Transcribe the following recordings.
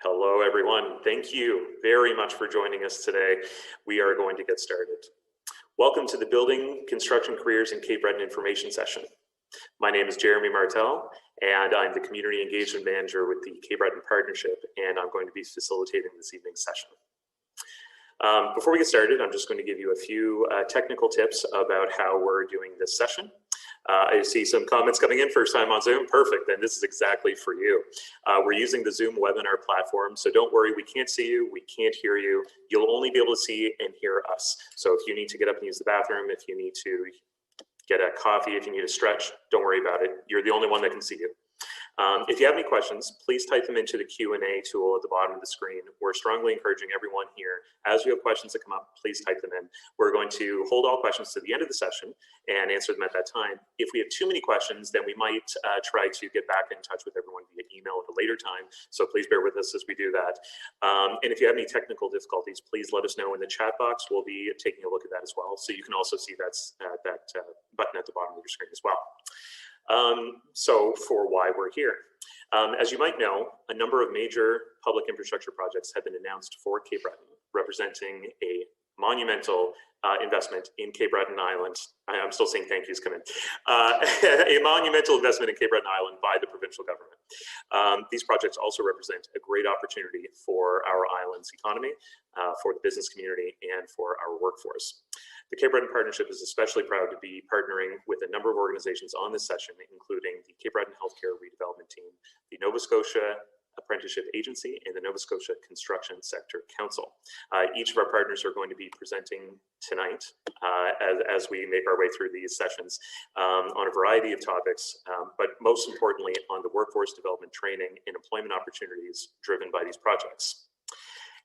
Hello, everyone. Thank you very much for joining us today. We are going to get started. Welcome to the Building Construction Careers in Cape Breton Information session. My name is Jeremy Martel, and I'm the Community Engagement Manager with the Cape Breton Partnership, and I'm going to be facilitating this evening's session. Before we get started, I'm just going to give you a few technical tips about how we're doing this session. I see some comments coming in, first time on Zoom. Perfect, then this is exactly for you. We're using the Zoom webinar platform, so don't worry, we can't see you, we can't hear you. You'll only be able to see and hear us. So if you need to get up and use the bathroom, if you need to get a coffee, if you need to stretch, don't worry about it. You're the only one that can see you. If you have any questions, please type them into the Q&A tool at the bottom of the screen. We're strongly encouraging everyone here, as you have questions that come up, please type them in. We're going to hold all questions to the end of the session and answer them at that time. If we have too many questions, then we might try to get back in touch with everyone via email at a later time. So please bear with us as we do that. And if you have any technical difficulties, please let us know in the chat box. We'll be taking a look at that as well. So you can also see that button at the bottom of your screen as well. So for why we're here. As you might know, a number of major public infrastructure projects have been announced for Cape Breton, representing a monumental investment in Cape Breton Island. I'm still seeing thank yous come in. A monumental investment in Cape Breton Island by the provincial government. These projects also represent a great opportunity for our island's economy, for the business community, and for our workforce. The Cape Breton Partnership is especially proud to be partnering with a number of organizations on this session, including the Cape Breton Healthcare Redevelopment Team, the Nova Scotia Apprenticeship Agency, and the Nova Scotia Construction Sector Council. Each of our partners are going to be presenting tonight as we make our way through these sessions on a variety of topics, but most importantly on the workforce development training and employment opportunities driven by these projects.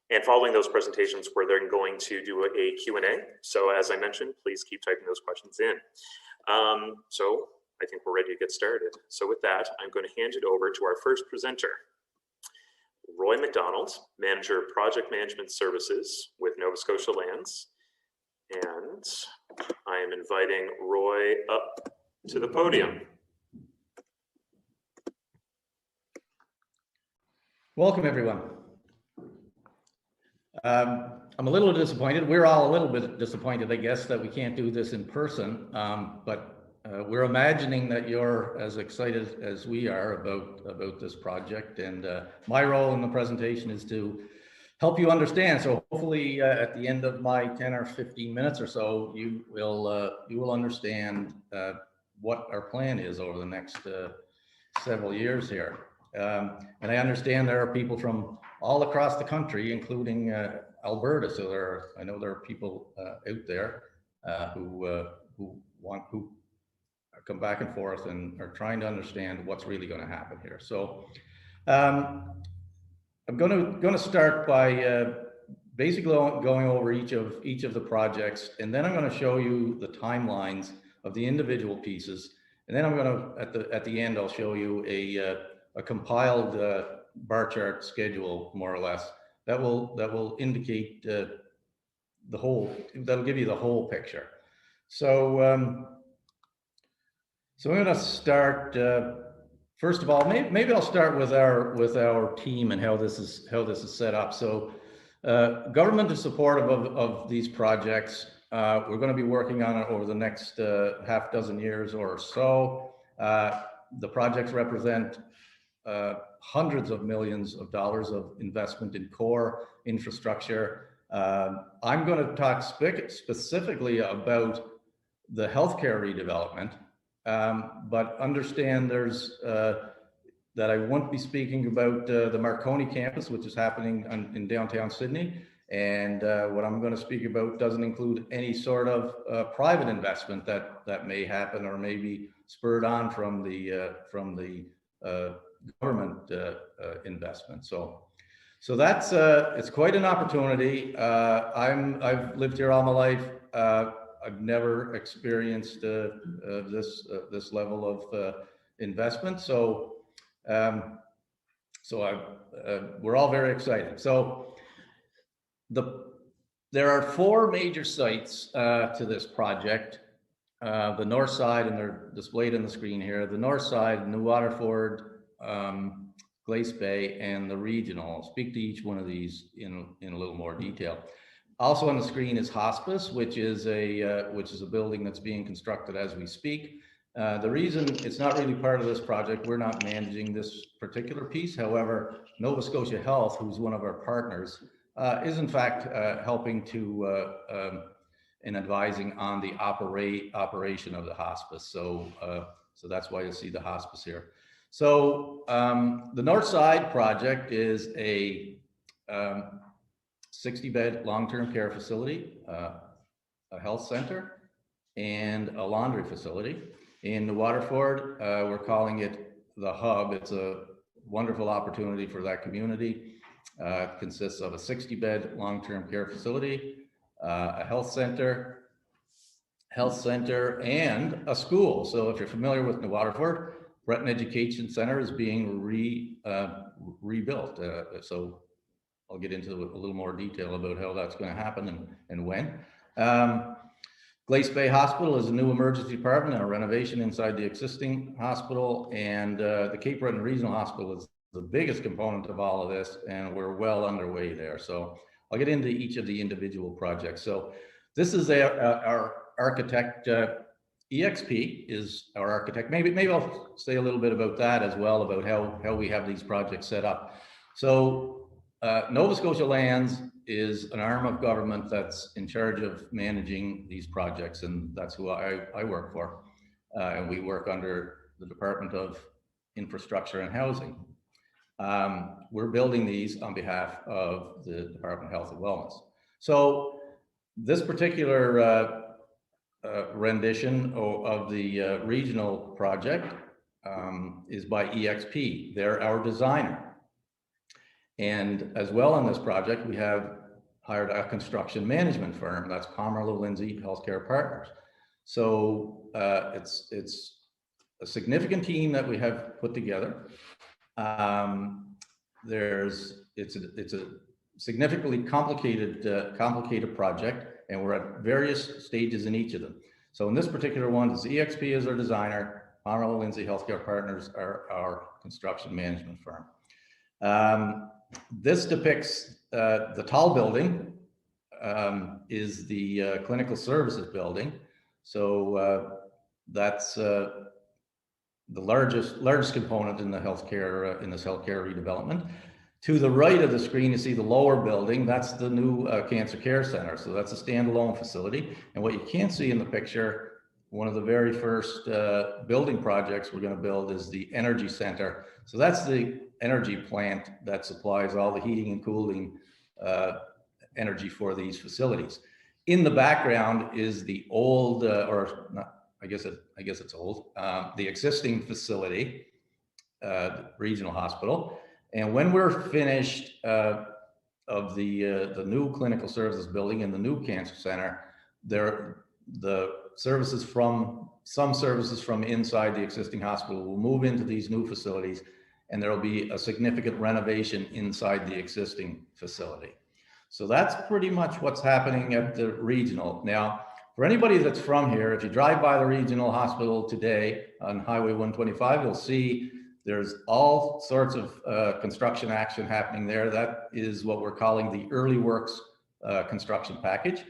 And following those presentations, we're then going to do a Q&A. So as I mentioned, please keep typing those questions in. So I think we're ready to get started. So with that, I'm going to hand it over to our first presenter, Roy McDonald, Manager of Project Management Services with Nova Scotia Lands. And I am inviting Roy up to the podium. Welcome, everyone. I'm a little disappointed. We're all a little bit disappointed, I guess, that we can't do this in person, but we're imagining that you're as excited as we are about this project. And my role in the presentation is to help you understand. So hopefully at the end of my 10 or 15 minutes or so, you will understand what our plan is over the next several years here. And I understand there are people from all across the country, including Alberta. So I know there are people out there who come back and forth and are trying to understand what's really going to happen here. So I'm going to start by basically going over each of the projects, and then I'm going to show you the timelines of the individual pieces, and then I'm going to at the end I'll show you a compiled bar chart schedule, more or less, that will indicate the whole. That'll give you the whole picture. So so I'm going to start. First of all, maybe I'll start with our team and how this is set up. So government is supportive of these projects. We're going to be working on it over the next half dozen years or so. The projects represent hundreds of millions of dollars of investment in core infrastructure. I'm going to talk specifically about the healthcare redevelopment, but understand that I won't be speaking about the Marconi campus, which is happening in downtown Sydney. And what I'm going to speak about doesn't include any sort of private investment that may happen or may be spurred on from the government investment. So that's it's quite an opportunity. I've lived here all my life. I've never experienced this level of investment. So we're all very excited. So there are four major sites to this project. The north side, and they're displayed on the screen here. The north side, New Waterford, Glace Bay, and the regional. I'll speak to each one of these in a little more detail. Also on the screen is hospice, which is a building that's being constructed as we speak. The reason it's not really part of this project, we're not managing this particular piece. However, Nova Scotia Health, who's one of our partners, is in fact helping to and advising on the operation of the hospice. So that's why you see the hospice here. So the North Side project is a 60-bed long-term care facility, a health center, and a laundry facility. In the Waterford, we're calling it the Hub. It's a wonderful opportunity for that community. It consists of a 60-bed long-term care facility, a health center, and a school. So if you're familiar with the Waterford, Breton Education Center is being rebuilt. So I'll get into a little more detail about how that's going to happen and when. Glace Bay Hospital is a new emergency department and a renovation inside the existing hospital. And the Cape Breton Regional Hospital is the biggest component of all of this, and we're well underway there. So I'll get into each of the individual projects. So this is our architect, EXP is our architect. Maybe I'll say a little bit about that as well, about how we have these projects set up. So Nova Scotia Lands is an arm of government that's in charge of managing these projects, and that's who I work for. And we work under the Department of Infrastructure and Housing. We're building these on behalf of the Department of Health and Wellness. So this particular rendition of the regional project is by EXP. They're our designer. And as well on this project, we have hired a construction management firm. That's Pomerleau Lindsay Healthcare Partners. So it's a significant team that we have put together. It's a significantly complicated project, and we're at various stages in each of them. So in this particular one, it's EXP is our designer, Pomerleau Lindsay Healthcare Partners are our construction management firm. This depicts the tall building is the clinical services building. So that's the largest component in the healthcare in this healthcare redevelopment. To the right of the screen, you see the lower building. That's the new cancer care center. So that's a standalone facility. And what you can't see in the picture, one of the very first building projects we're going to build is the energy center. So that's the energy plant that supplies all the heating and cooling energy for these facilities. In the background is the old, or not, I guess it's old, the existing facility, regional hospital. And when we're finished of the new clinical services building and the new cancer center, some services from inside the existing hospital will move into these new facilities, and there will be a significant renovation inside the existing facility. So that's pretty much what's happening at the regional. Now, for anybody that's from here, if you drive by the regional hospital today on Highway 125, you'll see there's all sorts of construction action happening there. That is what we're calling the early works construction package.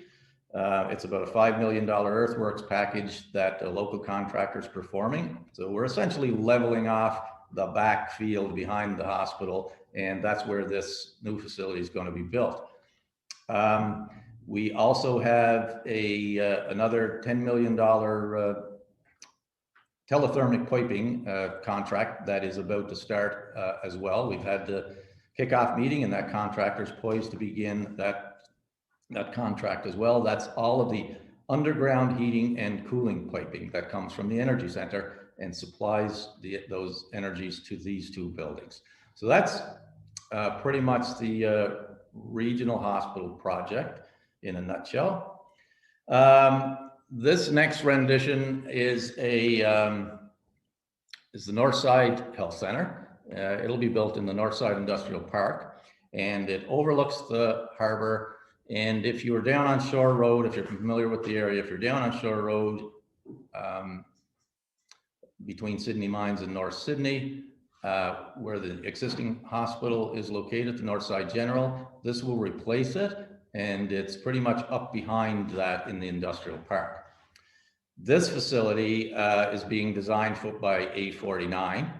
It's about a $5 million earthworks package that a local contractor is performing. So we're essentially leveling off the back field behind the hospital, and that's where this new facility is going to be built. We also have another $10 million telethermic piping contract that is about to start as well. We've had the kickoff meeting, and that contractor is poised to begin that contract as well. That's all of the underground heating and cooling piping that comes from the energy center and supplies those energies to these two buildings. So that's pretty much the regional hospital project in a nutshell. This next rendition is the North Side Health Center. It'll be built in the North Side Industrial Park, and it overlooks the harbor. And if you were down on Shore Road, if you're familiar with the area, if you're down on Shore Road between Sydney Mines and North Sydney, where the existing hospital is located, the Northside General. This will replace it, and it's pretty much up behind that in the industrial park. This facility is being designed by A49.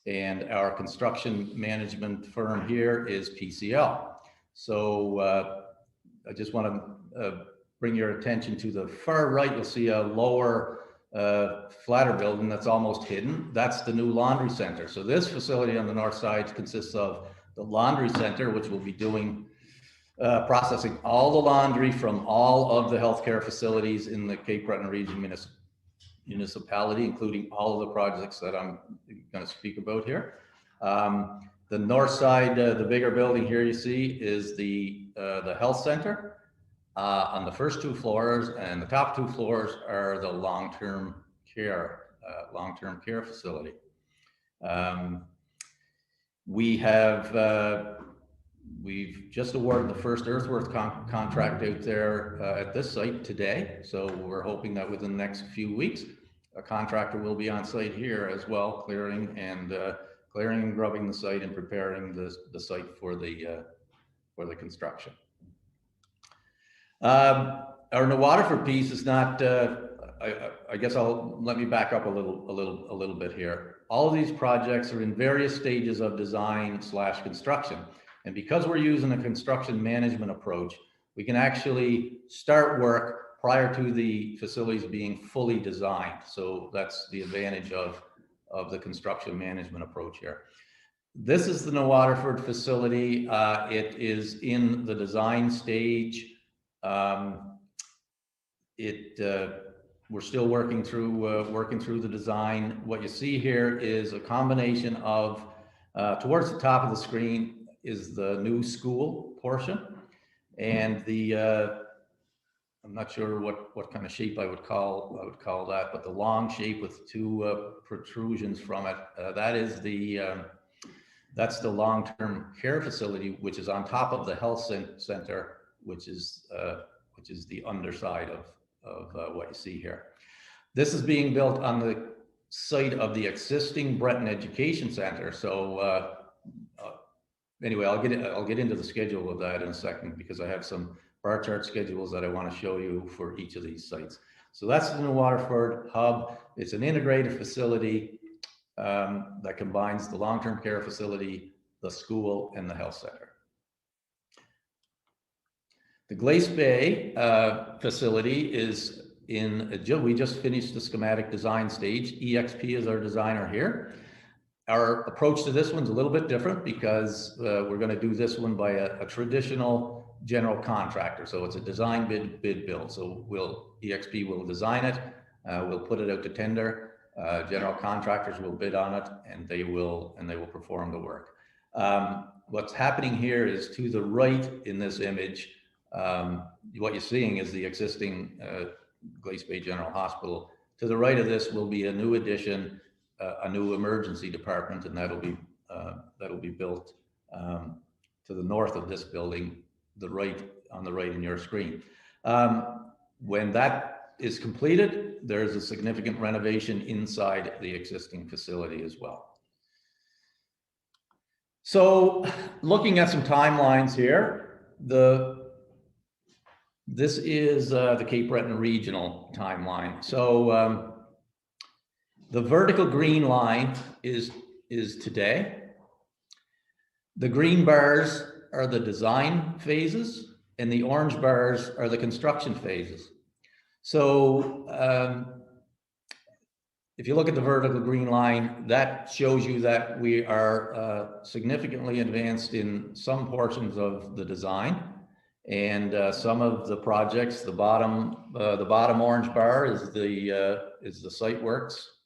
And our construction management firm here is PCL. So I just want to bring your attention to the far right. You'll see a lower, flatter building that's almost hidden. That's the new laundry center. So this facility on the north side consists of the laundry center, which will be doing processing all the laundry from all of the healthcare facilities in the Cape Breton region municipality, including all of the projects that I'm going to speak about here. The north side, the bigger building here you see is the health center on the first 2 floors, and the top 2 floors are the long-term care facility. We've just awarded the first earthwork contract out there at this site today. So we're hoping that within the next few weeks, a contractor will be on site here as well, clearing and grubbing the site and preparing the site for the construction. Our New Waterford piece is not. I guess let me back up a little bit here. All of these projects are in various stages of design / construction. And because we're using a construction management approach, we can actually start work prior to the facilities being fully designed. So that's the advantage of the construction management approach here. This is the New Waterford facility. It is in the design stage. We're still working through the design. What you see here is a combination of, towards the top of the screen is the new school portion, and I'm not sure what kind of shape I would call that, but the long shape with 2 protrusions from it, that's the long-term care facility, which is on top of the health center, which is the underside of what you see here. This is being built on the site of the existing Breton Education Center. So anyway, I'll get into the schedule of that in a second, because I have some bar chart schedules that I want to show you for each of these sites. So that's the New Waterford hub. It's an integrated facility that combines the long-term care facility, the school, and the health center. The Glace Bay facility is we just finished the schematic design stage. EXP is our designer here. Our approach to this one's a little bit different, because we're going to do this one by a traditional general contractor. So it's a design bid build. So EXP will design it. We'll put it out to tender. General contractors will bid on it, and they will perform the work. What's happening here is, to the right in this image, what you're seeing is the existing Glace Bay General Hospital. To the right of this will be a new addition, a new emergency department, and that'll be built to the north of this building, on the right in your screen. When that is completed, there's a significant renovation inside the existing facility as well. So, looking at some timelines here, this is the Cape Breton regional timeline. So the vertical green line is today. The green bars are the design phases, and the orange bars are the construction phases. So if you look at the vertical green line, that shows you that we are significantly advanced in some portions of the design, and some of the projects. The bottom orange bar is the site works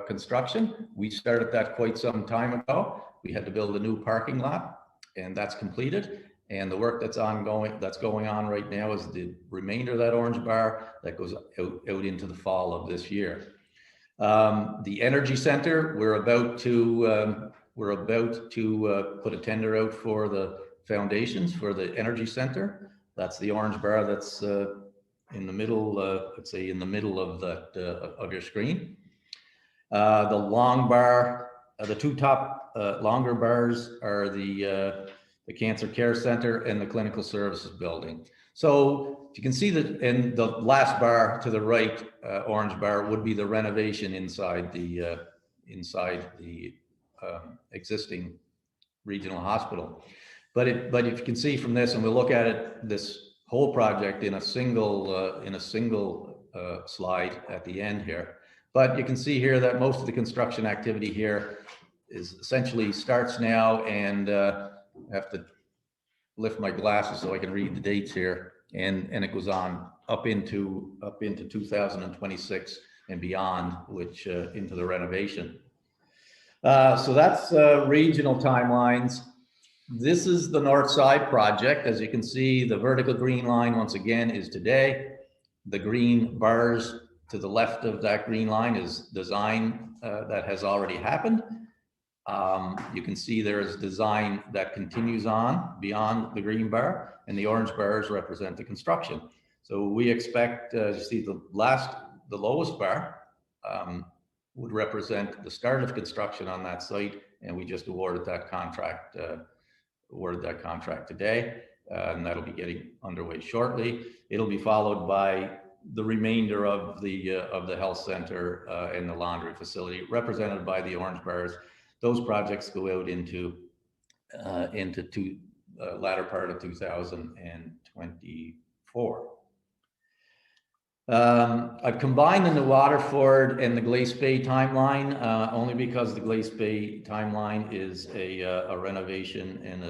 construction. We started that quite some time ago. We had to build a new parking lot, and that's completed. And the work that's going on right now is the remainder of that orange bar that goes out into the fall of this year. The energy center, we're about to put a tender out for the foundations for the energy center. That's the orange bar that's in the middle, let's say in the middle of that of your screen. The long bar, the two top longer bars are the Cancer Care Center and the Clinical Services Building. So you can see that in the last bar to the right, orange bar, would be the renovation inside the existing regional hospital. But if you can see from this, and we'll look at it, this whole project in a single slide at the end here. But you can see here that most of the construction activity here is essentially starts now, and I have to lift my glasses so I can read the dates here, and it goes on up into 2026 and beyond, which into the renovation. So that's regional timelines. This is the North Side project. As you can see, the vertical green line once again is today. The green bars to the left of that green line is design that has already happened. You can see there is design that continues on beyond the green bar, and the orange bars represent the construction. So we expect, you see the lowest bar would represent the start of construction on that site, and we just awarded that contract today, and that'll be getting underway shortly. It'll be followed by the remainder of the health center and the laundry facility, represented by the orange bars. Those projects go out into latter part of 2024. I've combined the New Waterford and the Glace Bay timeline only because the Glace Bay timeline is a renovation and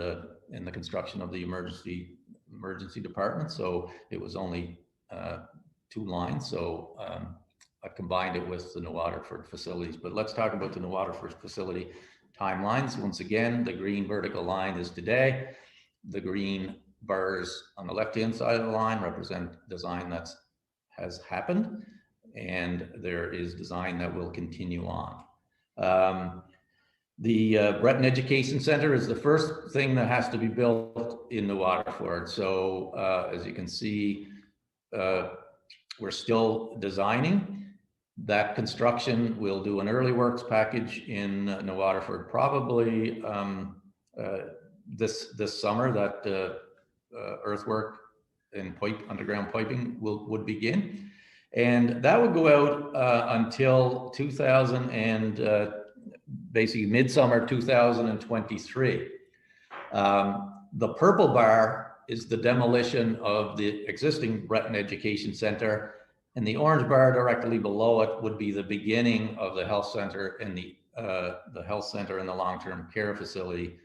the construction of the emergency department. So it was only 2 lines. So I've combined it with the New Waterford facilities. But let's talk about the New Waterford facility timelines. Once again, the green vertical line is today. The green bars on the left-hand side of the line represent design has happened, and there is design that will continue on. The Breton Education Center is the first thing that has to be built in New Waterford. So as you can see, we're still designing. That construction will do an early works package in New Waterford, probably this summer. That earthwork and underground piping would begin, and that would go out until basically midsummer 2023. The purple bar is the demolition of the existing Breton Education Center, and the orange bar directly below it would be the beginning of the health center and the long-term care facility,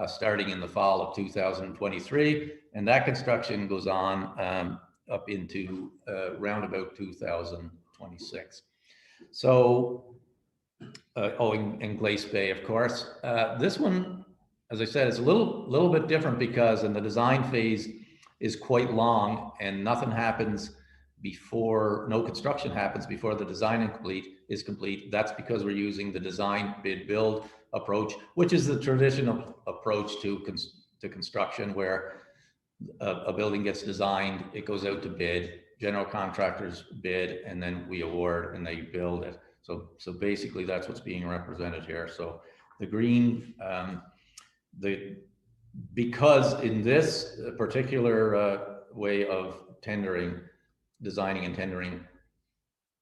starting in the fall of 2023, and that construction goes on up into round about 2026. So, in Glace Bay, of course. This one, as I said, is a little bit different because in the design phase is quite long, and nothing happens before, no construction happens before the design is complete. That's because we're using the design bid build approach, which is the traditional approach to construction, where a building gets designed, it goes out to bid, general contractors bid, and then we award and they build it. So basically that's what's being represented here. So the green, because in this particular way of designing and tendering,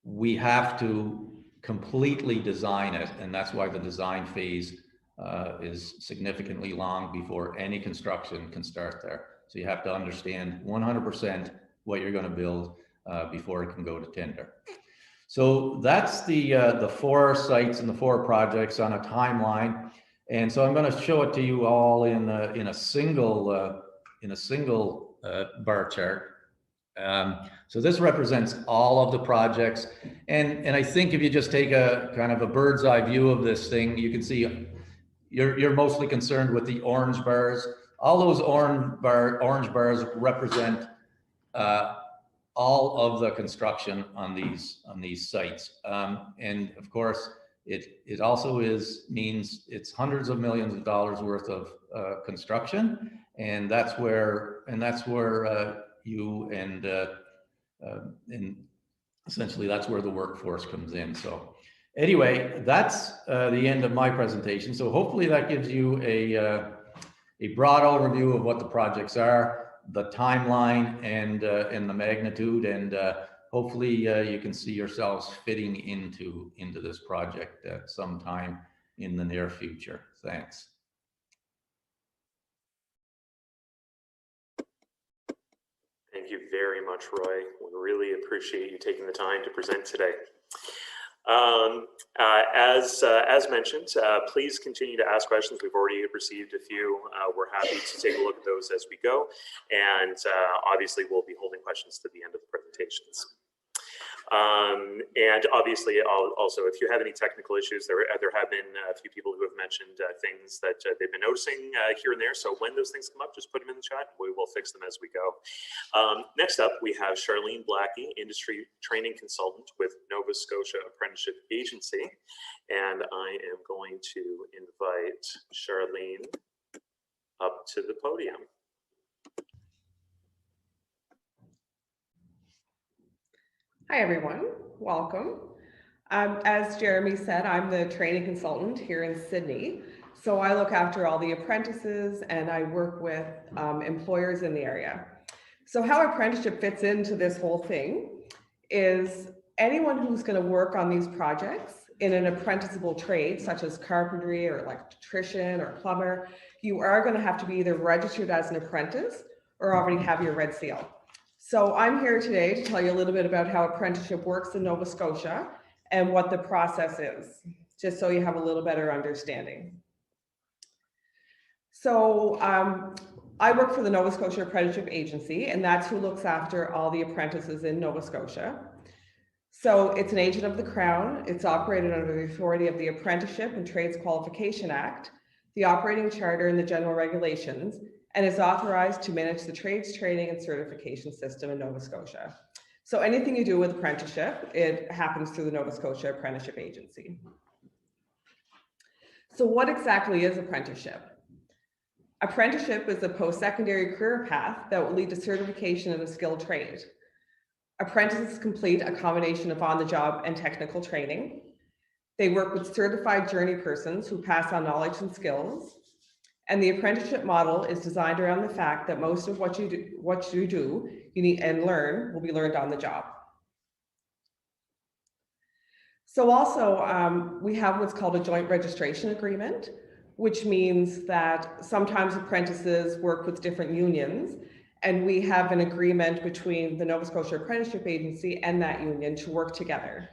we have to completely design it, and that's why the design phase is significantly long before any construction can start there. So you have to understand 100% what you're going to build before it can go to tender. So that's the 4 sites and the 4 projects on a timeline, and so I'm going to show it to you all in a single bar chart. So this represents all of the projects, and I think if you just take a kind of a bird's eye view of this thing, you can see you're mostly concerned with the orange bars. All those orange bars represent all of the construction on these sites, and of course it also means it's hundreds of millions of dollars worth of construction, and that's where you and essentially that's where the workforce comes in. So Anyway, that's the end of my presentation. So hopefully that gives you a broad overview of what the projects are, the timeline, and the magnitude, and hopefully you can see yourselves fitting into this project at some time in the near future. Thanks. Thank you very much, Roy. We really appreciate you taking the time to present today. As mentioned, please continue to ask questions. We've already received a few. We're happy to take a look at those as we go. And obviously, we'll be holding questions to the end of the presentations. And obviously, also, if you have any technical issues, there have been a few people who have mentioned things that they've been noticing here and there. So when those things come up, just put them in the chat. We will fix them as we go. Next up, we have Charlene Blackie, Industry Training Consultant with Nova Scotia Apprenticeship Agency. And I am going to invite Charlene up to the podium. Hi, everyone. Welcome. As Jeremy said, I'm the training consultant here in Sydney. So I look after all the apprentices and I work with employers in the area. So how apprenticeship fits into this whole thing is anyone who's going to work on these projects in an apprenticeable trade, such as carpentry or electrician or plumber, you are going to have to be either registered as an apprentice or already have your red seal. So I'm here today to tell you a little bit about how apprenticeship works in Nova Scotia and what the process is, just so you have a little better understanding. So I work for the Nova Scotia Apprenticeship Agency, and that's who looks after all the apprentices in Nova Scotia. So it's an agent of the Crown. It's operated under the authority of the Apprenticeship and Trades Qualification Act, the Operating Charter, and the General Regulations, and is authorized to manage the trades training and certification system in Nova Scotia. So anything you do with apprenticeship, it happens through the Nova Scotia Apprenticeship Agency. So what exactly is apprenticeship? Apprenticeship is a post-secondary career path that will lead to certification in a skilled trade. Apprentices complete a combination of on-the-job and technical training. They work with certified journey persons who pass on knowledge and skills. And the apprenticeship model is designed around the fact that most of what you do, you need and learn will be learned on the job. So also we have what's called a joint registration agreement, which means that sometimes apprentices work with different unions, and we have an agreement between the Nova Scotia Apprenticeship Agency and that union to work together.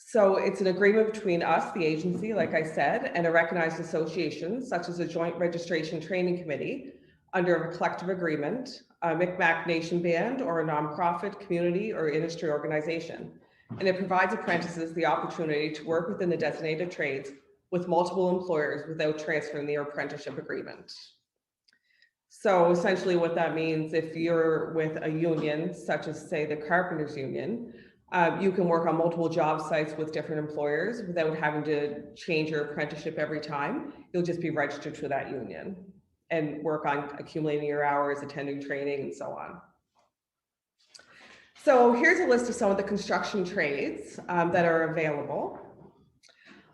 So it's an agreement between us, the agency, like I said, and a recognized association, such as a joint registration training committee under a collective agreement, a Micmac Nation band, or a nonprofit, community, or industry organization. And it provides apprentices the opportunity to work within the designated trades with multiple employers without transferring their apprenticeship agreement. So essentially what that means, if you're with a union, such as say the Carpenters Union, you can work on multiple job sites with different employers without having to change your apprenticeship every time. You'll just be registered to that union and work on accumulating your hours, attending training, and so on. So here's a list of some of the construction trades that are available.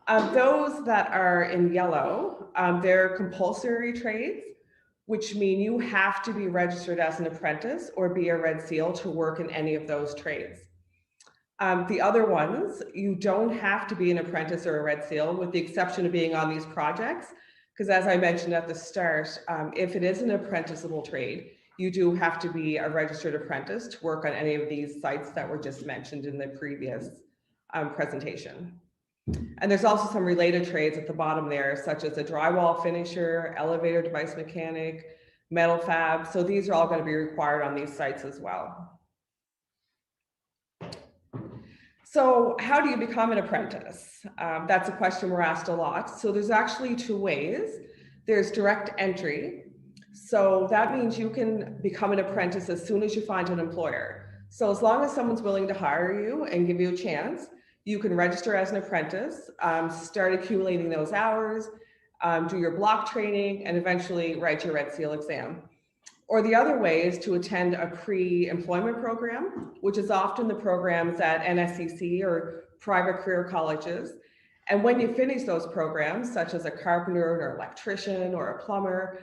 Those that are in yellow, they're compulsory trades, which mean you have to be registered as an apprentice or be a red seal to work in any of those trades. The other ones, you don't have to be an apprentice or a red seal, with the exception of being on these projects, because as I mentioned at the start, if it is an apprenticeable trade, you do have to be a registered apprentice to work on any of these sites that were just mentioned in the previous presentation. And there's also some related trades at the bottom there, such as a drywall finisher, elevator device mechanic, metal fab. So these are all going to be required on these sites as well. So how do you become an apprentice? That's a question we're asked a lot. So there's actually two ways. There's direct entry. So that means you can become an apprentice as soon as you find an employer. So as long as someone's willing to hire you and give you a chance, you can register as an apprentice, start accumulating those hours, do your block training, and eventually write your Red Seal exam. Or the other way is to attend a pre-employment program, which is often the programs that NSCC or private career colleges. And when you finish those programs, such as a carpenter or electrician or a plumber,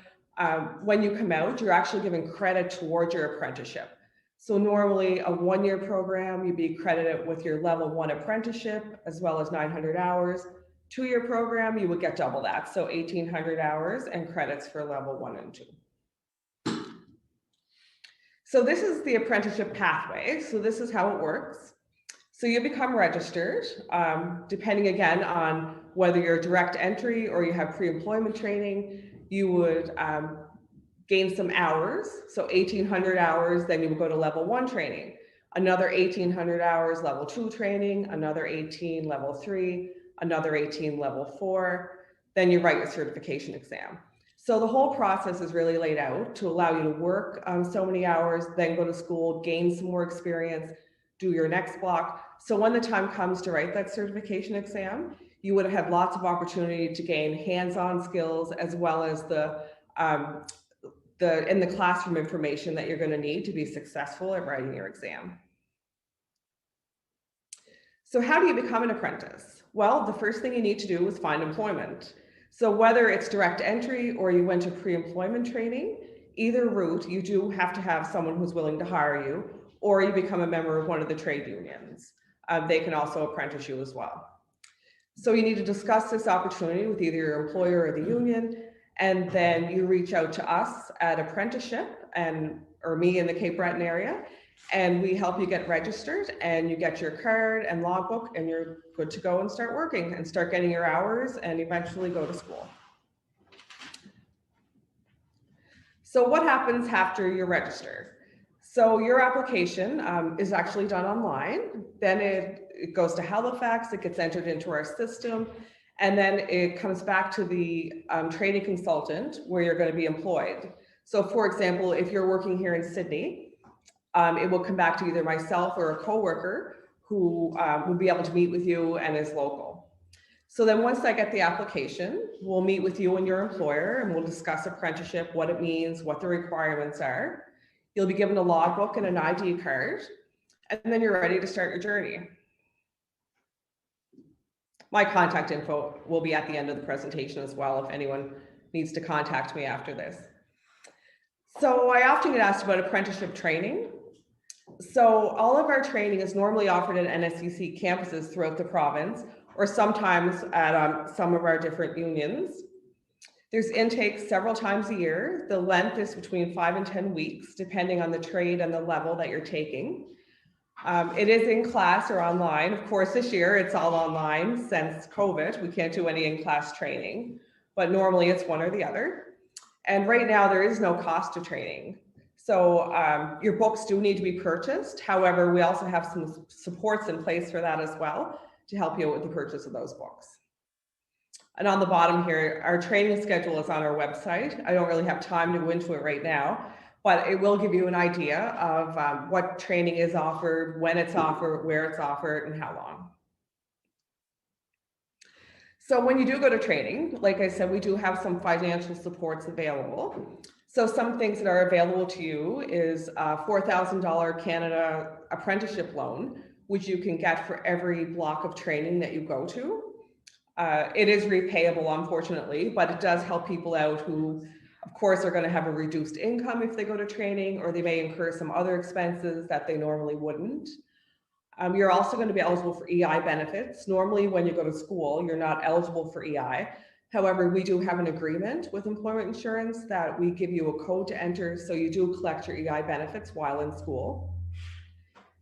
when you come out, you're actually given credit towards your apprenticeship. So normally a 1-year program, you'd be credited with your level 1 apprenticeship, as well as 900 hours. 2-year program, you would get double that. So 1,800 hours and credits for level 1 and 2. So this is the apprenticeship pathway. So this is how it works. So you become registered, depending again on whether you're direct entry or you have pre-employment training. You would gain some hours, so 1,800 hours, then you would go to level 1 training, another 1,800 hours level 2 training, another 18 level 3, another 18 level 4, then you write your certification exam. So the whole process is really laid out to allow you to work so many hours, then go to school, gain some more experience, do your next block. So when the time comes to write that certification exam, you would have lots of opportunity to gain hands-on skills, as well as the in the classroom information that you're going to need to be successful at writing your exam. So how do you become an apprentice? Well, the first thing you need to do is find employment. So whether it's direct entry or you went to pre-employment training, either route, you do have to have someone who's willing to hire you, or you become a member of one of the trade unions. They can also apprentice you as well. So you need to discuss this opportunity with either your employer or the union, and then you reach out to us at Apprenticeship or me in the Cape Breton area, and we help you get registered, and you get your card and logbook, and you're good to go and start working and start getting your hours and eventually go to school. So what happens after you're registered? So your application is actually done online. Then it goes to Halifax, it gets entered into our system, and then it comes back to the training consultant where you're going to be employed. So for example, if you're working here in Sydney, it will come back to either myself or a coworker who will be able to meet with you and is local. So then once I get the application, we'll meet with you and your employer, and we'll discuss apprenticeship, what it means, what the requirements are. You'll be given a logbook and an ID card, and then you're ready to start your journey. My contact info will be at the end of the presentation as well if anyone needs to contact me after this. So I often get asked about apprenticeship training. So all of our training is normally offered at NSCC campuses throughout the province, or sometimes at some of our different unions. There's intake several times a year. The length is between 5 and 10 weeks, depending on the trade and the level that you're taking. It is in class or online. Of course, this year it's all online since COVID. We can't do any in-class training, but normally it's one or the other. And right now there is no cost to training. So your books do need to be purchased. However, we also have some supports in place for that as well to help you with the purchase of those books. And on the bottom here, our training schedule is on our website. I don't really have time to go into it right now, but it will give you an idea of what training is offered, when it's offered, where it's offered, and how long. So when you do go to training, like I said, we do have some financial supports available. So some things that are available to you is a $4,000 Canada apprenticeship loan, which you can get for every block of training that you go to. It is repayable, unfortunately, but it does help people out who, of course, are going to have a reduced income if they go to training, or they may incur some other expenses that they normally wouldn't. You're also going to be eligible for EI benefits. Normally, when you go to school, you're not eligible for EI. However, we do have an agreement with employment insurance that we give you a code to enter, so you do collect your EI benefits while in school.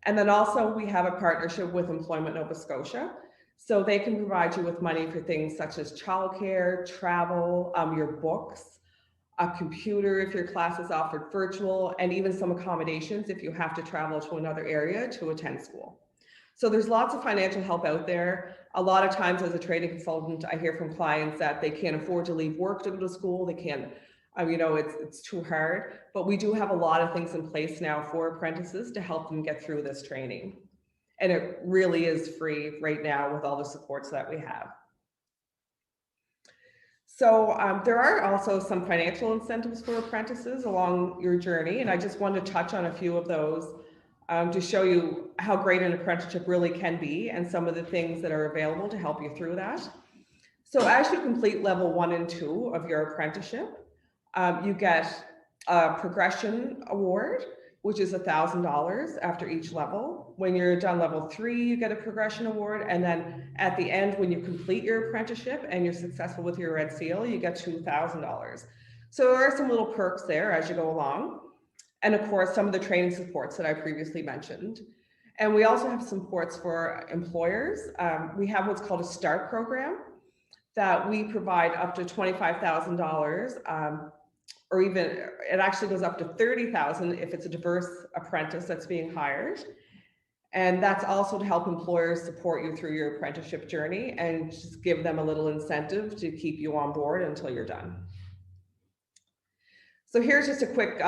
And then also we have a partnership with Employment Nova Scotia. So they can provide you with money for things such as childcare, travel, your books, a computer if your class is offered virtual, and even some accommodations if you have to travel to another area to attend school. So there's lots of financial help out there. A lot of times as a training consultant, I hear from clients that they can't afford to leave work to go to school. They can't, it's too hard, but we do have a lot of things in place now for apprentices to help them get through this training. And it really is free right now with all the supports that we have. So there are also some financial incentives for apprentices along your journey, and I just wanted to touch on a few of those. to show you how great an apprenticeship really can be and some of the things that are available to help you through that. So as you complete level 1 and 2 of your apprenticeship, you get a progression award, which is $1,000 after each level. When you're done level 3, you get a progression award. And then at the end, when you complete your apprenticeship and you're successful with your red seal, you get $2,000. So there are some little perks there as you go along. And of course, some of the training supports that I previously mentioned. And we also have supports for employers. We have what's called a START program that we provide up to $25,000, or even it actually goes up to $30,000 if it's a diverse apprentice that's being hired. And that's also to help employers support you through your apprenticeship journey and just give them a little incentive to keep you on board until you're done. So here's just a quick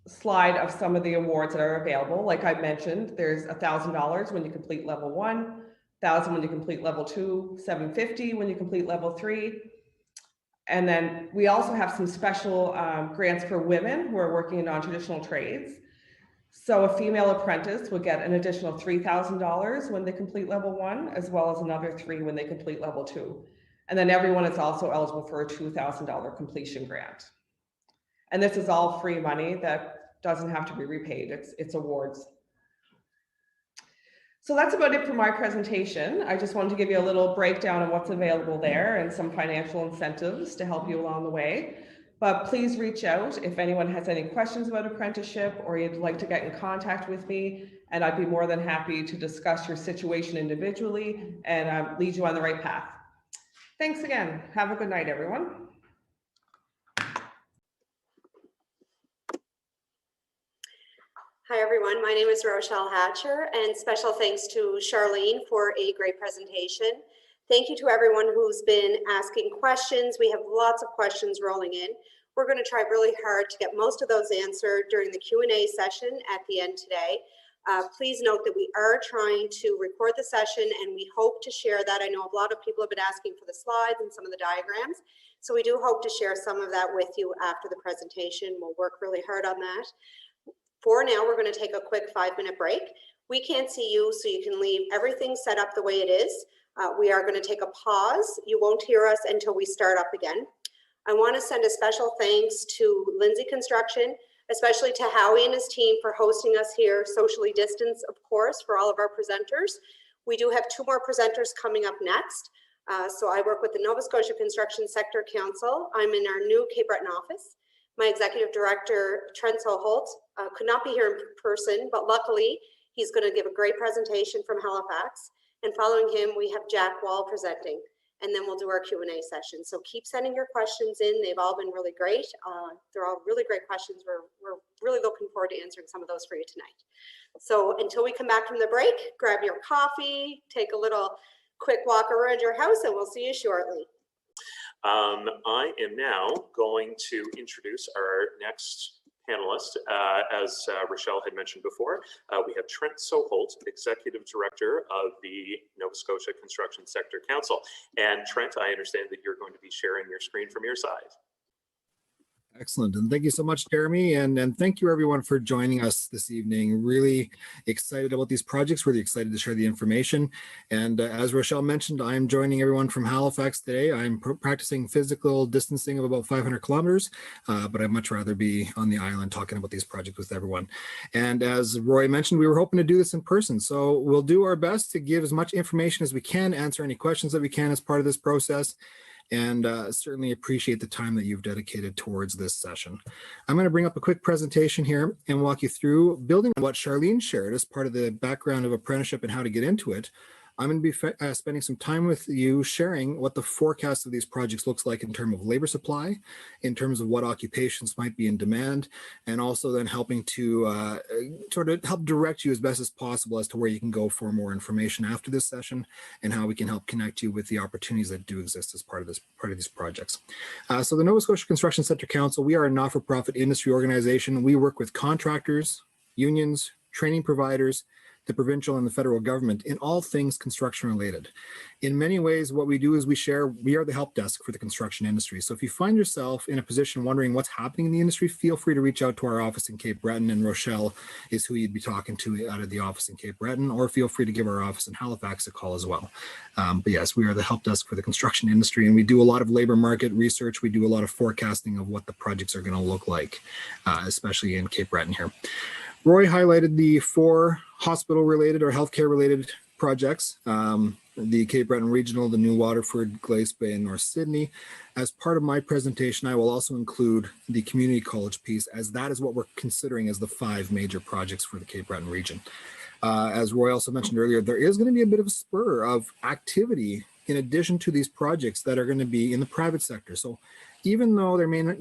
slide of some of the awards that are available. Like I mentioned, there's $1,000 when you complete level 1, $1,000 when you complete level 2, $750 when you complete level 3. And then we also have some special grants for women who are working in non-traditional trades. So a female apprentice will get an additional $3,000 when they complete level 1, as well as another $3,000 when they complete level 2. And then everyone is also eligible for a $2,000 completion grant. And this is all free money that doesn't have to be repaid. It's awards. So that's about it for my presentation. I just wanted to give you a little breakdown of what's available there and some financial incentives to help you along the way. But please reach out if anyone has any questions about apprenticeship or you'd like to get in contact with me, and I'd be more than happy to discuss your situation individually and lead you on the right path. Thanks again. Have a good night, everyone. Hi, everyone. My name is Rochelle Hatcher, and special thanks to Charlene for a great presentation. Thank you to everyone who's been asking questions. We have lots of questions rolling in. We're going to try really hard to get most of those answered during the Q&A session at the end today. Please note that we are trying to record the session, and we hope to share that. I know a lot of people have been asking for the slides and some of the diagrams, so we do hope to share some of that with you after the presentation. We'll work really hard on that. For now, we're going to take a quick 5-minute break. We can't see you, so you can leave everything set up the way it is. We are going to take a pause. You won't hear us until we start up again. I want to send a special thanks to Lindsay Construction, especially to Howie and his team for hosting us here, socially distanced, of course, for all of our presenters. We do have 2 more presenters coming up next. So I work with the Nova Scotia Construction Sector Council. I'm in our new Cape Breton office. My executive director, Trent Soholt, could not be here in person, but luckily he's going to give a great presentation from Halifax. And following him, we have Jack Wall presenting, and then we'll do our Q&A session. So keep sending your questions in. They've all been really great. They're all really great questions. We're really looking forward to answering some of those for you tonight. So until we come back from the break, grab your coffee, take a little quick walk around your house, and we'll see you shortly. I am now going to introduce our next panelist. As Rochelle had mentioned before, we have Trent Soholt, Executive Director of the Nova Scotia Construction Sector Council. And Trent, I understand that you're going to be sharing your screen from your side. Excellent. And thank you so much, Jeremy. And thank you, everyone, for joining us this evening. Really excited about these projects, really excited to share the information. And as Rochelle mentioned, I'm joining everyone from Halifax today. I'm practicing physical distancing of about 500 kilometers, but I'd much rather be on the island talking about these projects with everyone. And as Roy mentioned, we were hoping to do this in person. So we'll do our best to give as much information as we can, answer any questions that we can as part of this process. And certainly appreciate the time that you've dedicated towards this session. I'm going to bring up a quick presentation here and walk you through building on what Charlene shared as part of the background of apprenticeship and how to get into it. I'm going to be spending some time with you sharing what the forecast of these projects looks like in terms of labor supply, in terms of what occupations might be in demand, and also then helping to sort of help direct you as best as possible as to where you can go for more information after this session and how we can help connect you with the opportunities that do exist as part of these projects. So the Nova Scotia Construction Sector Council, we are a not-for-profit industry organization. We work with contractors, unions, training providers, the provincial and the federal government in all things construction related. In many ways, what we do is we are the help desk for the construction industry. So if you find yourself in a position wondering what's happening in the industry, feel free to reach out to our office in Cape Breton, and Rochelle is who you'd be talking to out of the office in Cape Breton, or feel free to give our office in Halifax a call as well. But yes, we are the help desk for the construction industry, and we do a lot of labor market research. We do a lot of forecasting of what the projects are going to look like, especially in Cape Breton here. Roy highlighted the 4 hospital-related or healthcare-related projects, the Cape Breton Regional, the New Waterford, Glace Bay, and North Sydney. As part of my presentation, I will also include the community college piece, as that is what we're considering as the 5 major projects for the Cape Breton region. As Roy also mentioned earlier, there is going to be a bit of a spur of activity in addition to these projects that are going to be in the private sector. So even though there may not,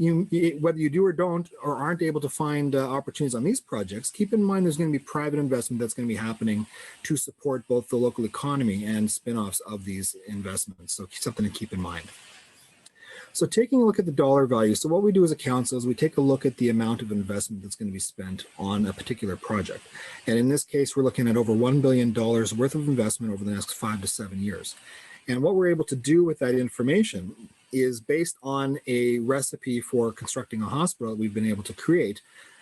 whether you do or don't or aren't able to find opportunities on these projects, keep in mind there's going to be private investment that's going to be happening to support both the local economy and spin-offs of these investments. So something to keep in mind. So taking a look at the dollar value. So what we do as a council is we take a look at the amount of investment that's going to be spent on a particular project. And in this case, we're looking at over $1 billion worth of investment over the next 5 to 7 years. And what we're able to do with that information is based on a recipe for constructing a hospital that we've been able to create.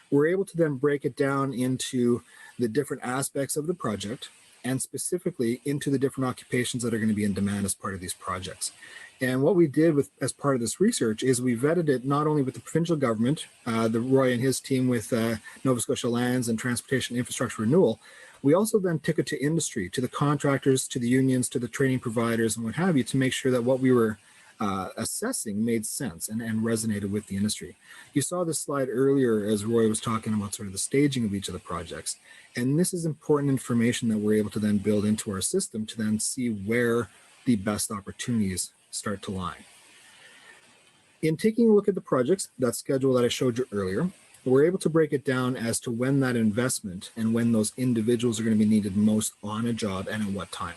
We're able to then break it down into the different aspects of the project and specifically into the different occupations that are going to be in demand as part of these projects. And what we did as part of this research is we vetted it not only with the provincial government, Roy and his team with Nova Scotia Lands and Transportation Infrastructure Renewal. We also then took it to industry, to the contractors, to the unions, to the training providers, and what have you, to make sure that what we were assessing made sense and resonated with the industry. You saw this slide earlier as Roy was talking about sort of the staging of each of the projects. And this is important information that we're able to then build into our system to then see where the best opportunities start to lie. In taking a look at the projects, that schedule that I showed you earlier, we're able to break it down as to when that investment and when those individuals are going to be needed most on a job and at what time.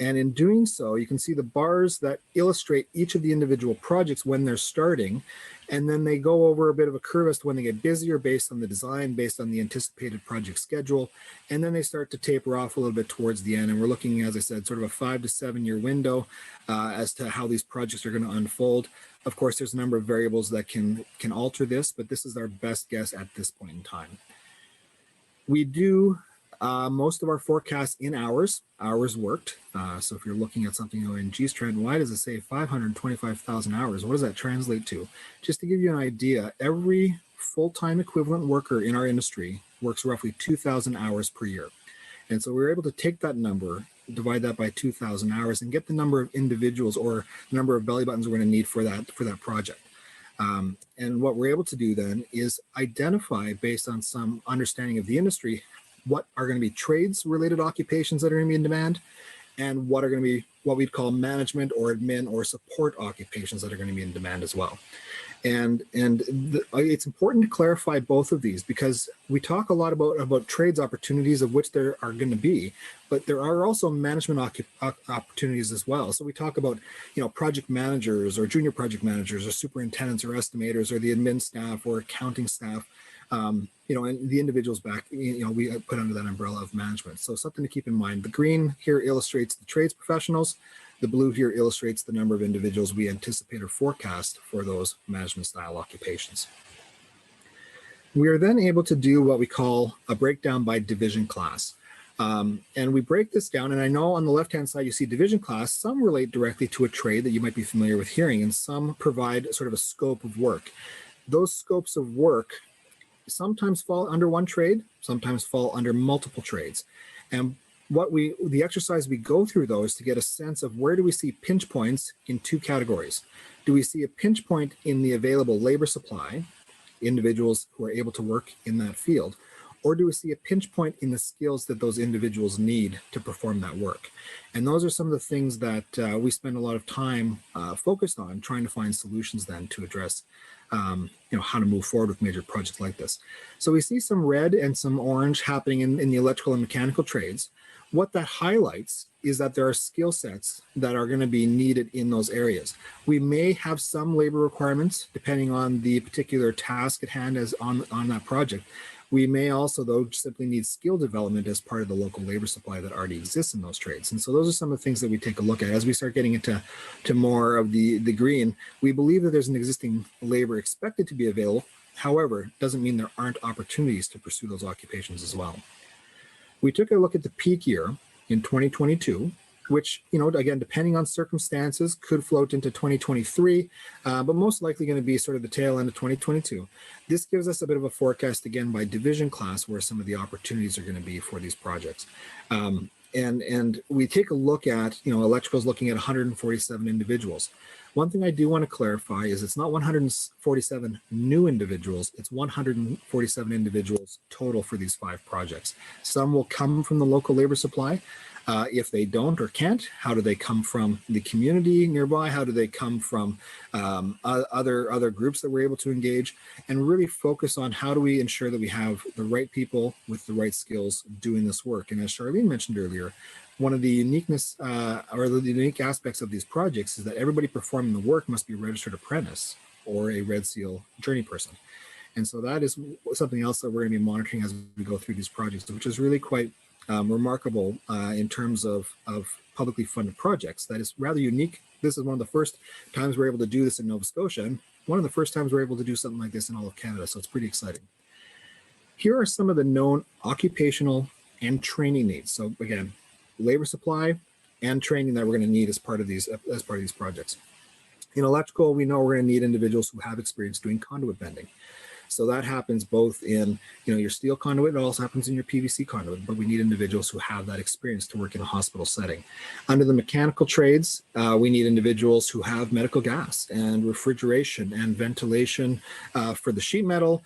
And in doing so, you can see the bars that illustrate each of the individual projects when they're starting, and then they go over a bit of a curve as to when they get busier based on the design, based on the anticipated project schedule, and then they start to taper off a little bit towards the end. And we're looking, as I said, sort of a 5 to 7 year window as to how these projects are going to unfold. Of course, there's a number of variables that can alter this, but this is our best guess at this point in time. We do most of our forecasts in hours worked. So if you're looking at something in G-Strand, why does it say 525,000 hours? What does that translate to? Just to give you an idea, every full-time equivalent worker in our industry works roughly 2,000 hours per year. And so we were able to take that number, divide that by 2,000 hours, and get the number of individuals or the number of belly buttons we're going to need for that project. And what we're able to do then is identify, based on some understanding of the industry, what are going to be trades related occupations that are going to be in demand, and what are going to be what we'd call management or admin or support occupations that are going to be in demand as well. And it's important to clarify both of these, because we talk a lot about trades opportunities, of which there are going to be, but there are also management opportunities as well. So we talk about, project managers or junior project managers or superintendents or estimators or the admin staff or accounting staff. And the individuals back, we put under that umbrella of management. So something to keep in mind. The green here illustrates the trades professionals. The blue here illustrates the number of individuals we anticipate or forecast for those management style occupations. We are then able to do what we call a breakdown by division class. And we break this down, and I know on the left-hand side you see division class. Some relate directly to a trade that you might be familiar with hearing, and some provide sort of a scope of work. Those scopes of work sometimes fall under one trade, sometimes fall under multiple trades. And the exercise we go through though is to get a sense of where do we see pinch points in two categories. Do we see a pinch point in the available labor supply, individuals who are able to work in that field, or do we see a pinch point in the skills that those individuals need to perform that work? And those are some of the things that we spend a lot of time focused on, trying to find solutions then to address how to move forward with major projects like this. So we see some red and some orange happening in the electrical and mechanical trades. What that highlights is that there are skill sets that are going to be needed in those areas. We may have some labor requirements depending on the particular task at hand as on that project, We may also, though, simply need skill development as part of the local labor supply that already exists in those trades. And so those are some of the things that we take a look at. As we start getting into more of the green, we believe that there's an existing labor expected to be available. However, it doesn't mean there aren't opportunities to pursue those occupations as well. We took a look at the peak year in 2022, which, again, depending on circumstances, could float into 2023, but most likely going to be sort of the tail end of 2022. This gives us a bit of a forecast, again, by division class, where some of the opportunities are going to be for these projects. And we take a look at, electrical is looking at 147 individuals. One thing I do want to clarify is it's not 147 new individuals, it's 147 individuals total for these 5 projects. Some will come from the local labor supply. If they don't or can't, how do they come from the community nearby? How do they come from other groups that we're able to engage, and really focus on how do we ensure that we have the right people with the right skills doing this work. And as Charlene mentioned earlier, one of the uniqueness or the unique aspects of these projects is that everybody performing the work must be a registered apprentice or a Red Seal journey person. And so that is something else that we're going to be monitoring as we go through these projects, which is really quite remarkable in terms of publicly funded projects. That is rather unique. This is one of the first times we're able to do this in Nova Scotia, and one of the first times we're able to do something like this in all of Canada. So it's pretty exciting. Here are some of the known occupational and training needs. So again, labor supply and training that we're going to need as part of these projects. In electrical, we know we're going to need individuals who have experience doing conduit bending. So that happens both in your steel conduit, it also happens in your PVC conduit, but we need individuals who have that experience to work in a hospital setting. Under the mechanical trades, we need individuals who have medical gas and refrigeration and ventilation for the sheet metal,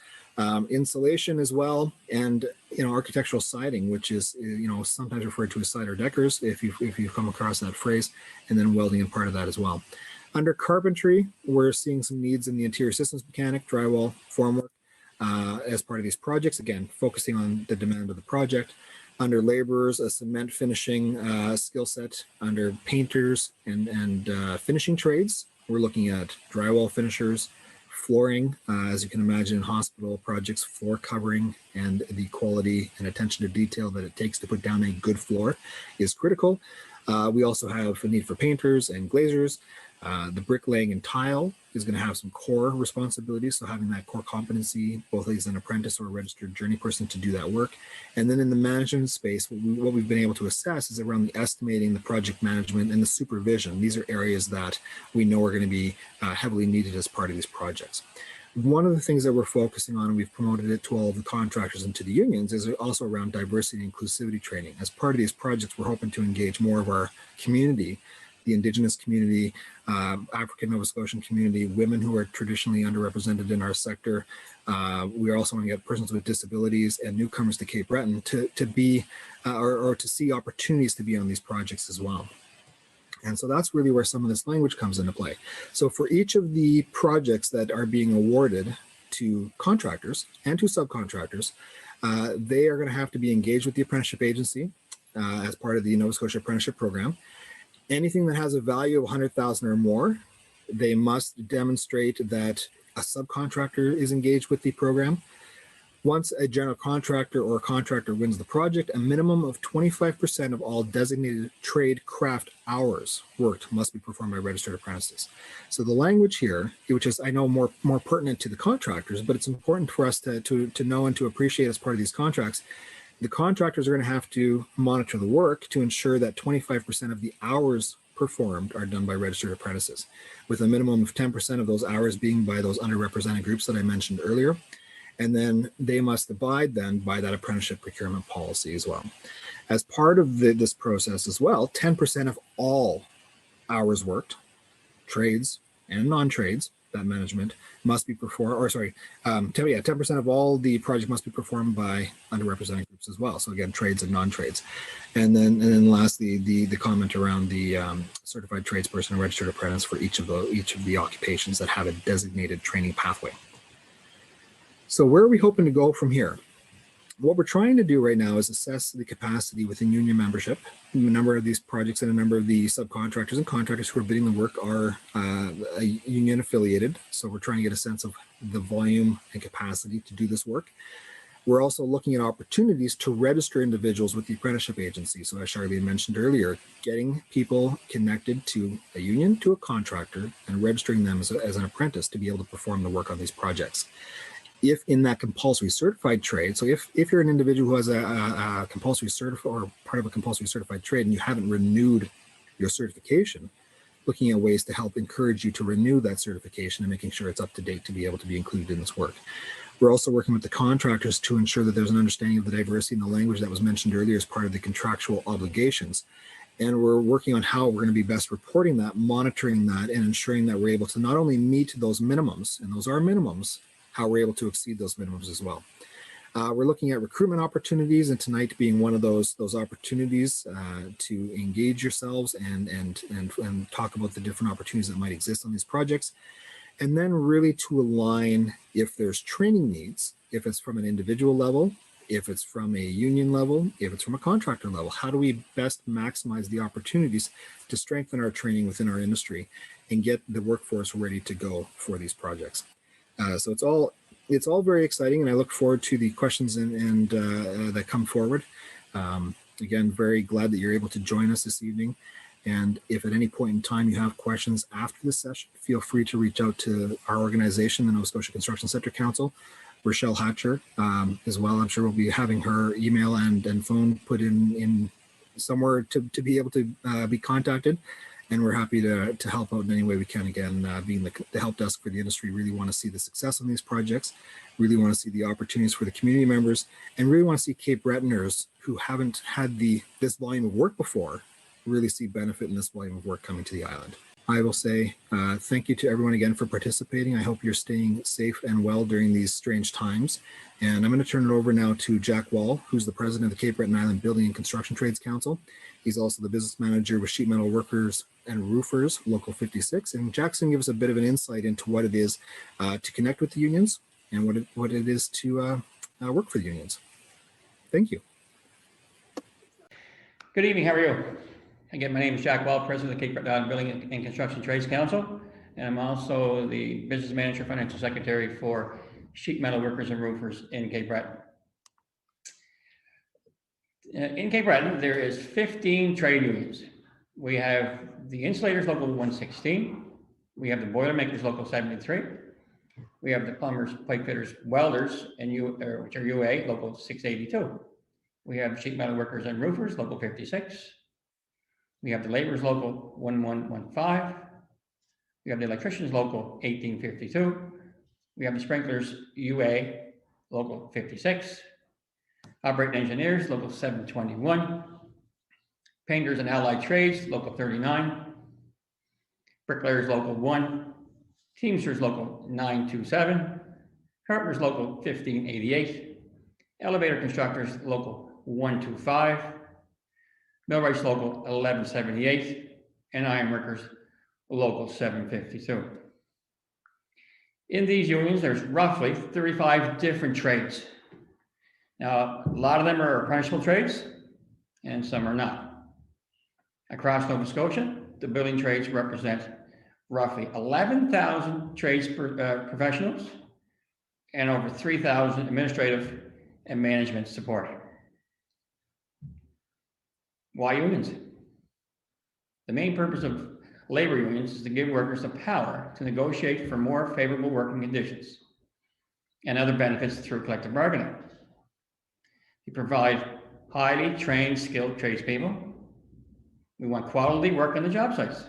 insulation as well, and architectural siding, which is sometimes referred to as cider deckers if you've come across that phrase, and then welding and part of that as well. Under carpentry, we're seeing some needs in the interior systems mechanic, drywall, formwork as part of these projects, again, focusing on the demand of the project. Under laborers, a cement finishing skill set. Under painters and finishing trades, we're looking at drywall finishers, flooring, as you can imagine in hospital projects, floor covering and the quality and attention to detail that it takes to put down a good floor is critical. We also have a need for painters and glazers. The bricklaying and tile is going to have some core responsibilities. So having that core competency, both as an apprentice or a registered journey person to do that work. And then in the management space, what we've been able to assess is around the estimating, the project management, and the supervision. These are areas that we know are going to be heavily needed as part of these projects. One of the things that we're focusing on, and we've promoted it to all of the contractors and to the unions, is also around diversity and inclusivity training. As part of these projects, we're hoping to engage more of our community, the Indigenous community, African Nova Scotian community, women who are traditionally underrepresented in our sector. We are also want to get persons with disabilities and newcomers to Cape Breton to be or to see opportunities to be on these projects as well. And so that's really where some of this language comes into play. So for each of the projects that are being awarded to contractors and to subcontractors, they are going to have to be engaged with the Apprenticeship Agency as part of the Nova Scotia Apprenticeship Program. Anything that has a value of 100,000 or more, they must demonstrate that a subcontractor is engaged with the program. Once a general contractor or a contractor wins the project, a minimum of 25% of all designated trade craft hours worked must be performed by registered apprentices. So the language here, which is I know more pertinent to the contractors, but it's important for us to know and to appreciate as part of these contracts. The contractors are going to have to monitor the work to ensure that 25% of the hours performed are done by registered apprentices, with a minimum of 10% of those hours being by those underrepresented groups that I mentioned earlier. And then they must abide then by that apprenticeship procurement policy as well. As part of this process as well, 10% of all hours worked, trades and non-trades, that management must be performed, or sorry, 10% of all the project must be performed by underrepresented groups as well. So again, trades and non-trades. And then lastly, the comment around the certified tradesperson and registered apprentice for each of the occupations that have a designated training pathway. So where are we hoping to go from here? What we're trying to do right now is assess the capacity within union membership. A number of these projects and a number of the subcontractors and contractors who are bidding the work are union affiliated. So we're trying to get a sense of the volume and capacity to do this work. We're also looking at opportunities to register individuals with the Apprenticeship Agency. So as Charlene mentioned earlier, getting people connected to a union, to a contractor, and registering them as an apprentice to be able to perform the work on these projects. If in that compulsory certified trade, so if you're an individual who has a compulsory certified or part of a compulsory certified trade and you haven't renewed your certification, looking at ways to help encourage you to renew that certification and making sure it's up to date to be able to be included in this work. We're also working with the contractors to ensure that there's an understanding of the diversity in the language that was mentioned earlier as part of the contractual obligations. And we're working on how we're going to be best reporting that, monitoring that, and ensuring that we're able to not only meet those minimums, and those are minimums, how we're able to exceed those minimums as well. We're looking at recruitment opportunities, and tonight being one of those opportunities to engage yourselves and talk about the different opportunities that might exist on these projects. And then really to align if there's training needs, if it's from an individual level, if it's from a union level, if it's from a contractor level, how do we best maximize the opportunities to strengthen our training within our industry and get the workforce ready to go for these projects. So it's all very exciting, and I look forward to the questions and that come forward. Again, very glad that you're able to join us this evening. And if at any point in time you have questions after the session, feel free to reach out to our organization, the Nova Scotia Construction Sector Council, Rochelle Hatcher, as well. I'm sure we'll be having her email and phone put in somewhere to be able to be contacted. And we're happy to help out in any way we can. Again, being the help desk for the industry, really want to see the success on these projects, really want to see the opportunities for the community members, and really want to see Cape Bretoners who haven't had this volume of work before really see benefit in this volume of work coming to the island. I will say thank you to everyone again for participating. I hope you're staying safe and well during these strange times. And I'm going to turn it over now to Jack Wall, who's the president of the Cape Breton Island Building and Construction Trades Council. He's also the business manager with Sheet Metal Workers and Roofers, Local 56. And Jackson gives a bit of an insight into what it is to connect with the unions and what it is to work for the unions. Thank you. Good evening, how are you? Again, my name is Jack Wall, President of the Cape Breton Building and Construction Trades Council, and I'm also the Business Manager, Financial Secretary for Sheet Metal Workers and Roofers in Cape Breton. In Cape Breton, there is 15 trade unions. We have the Insulators Local 116, we have the Boilermakers Local 73, we have the Plumbers, Pipe Fitters, Welders, which are UA Local 682. We have Sheet Metal Workers and Roofers Local 56. We have the Laborers Local 1115. We have the Electricians Local 1852. We have the Sprinklers UA Local 56. Operating Engineers Local 721. Painters and Allied Trades Local 39. Bricklayers Local 1. Teamsters Local 927. Carpenters Local 1588. Elevator Constructors Local 125. Millwrights Local 1178, and Ironworkers Local 752. In these unions, there's roughly 35 different trades. Now, a lot of them are apprenticeship trades, and some are not. Across Nova Scotia, the building trades represent roughly 11,000 trades professionals and over 3,000 administrative and management support. Why unions? The main purpose of labor unions is to give workers the power to negotiate for more favorable working conditions and other benefits through collective bargaining. They provide highly trained, skilled tradespeople. We want quality work on the job sites.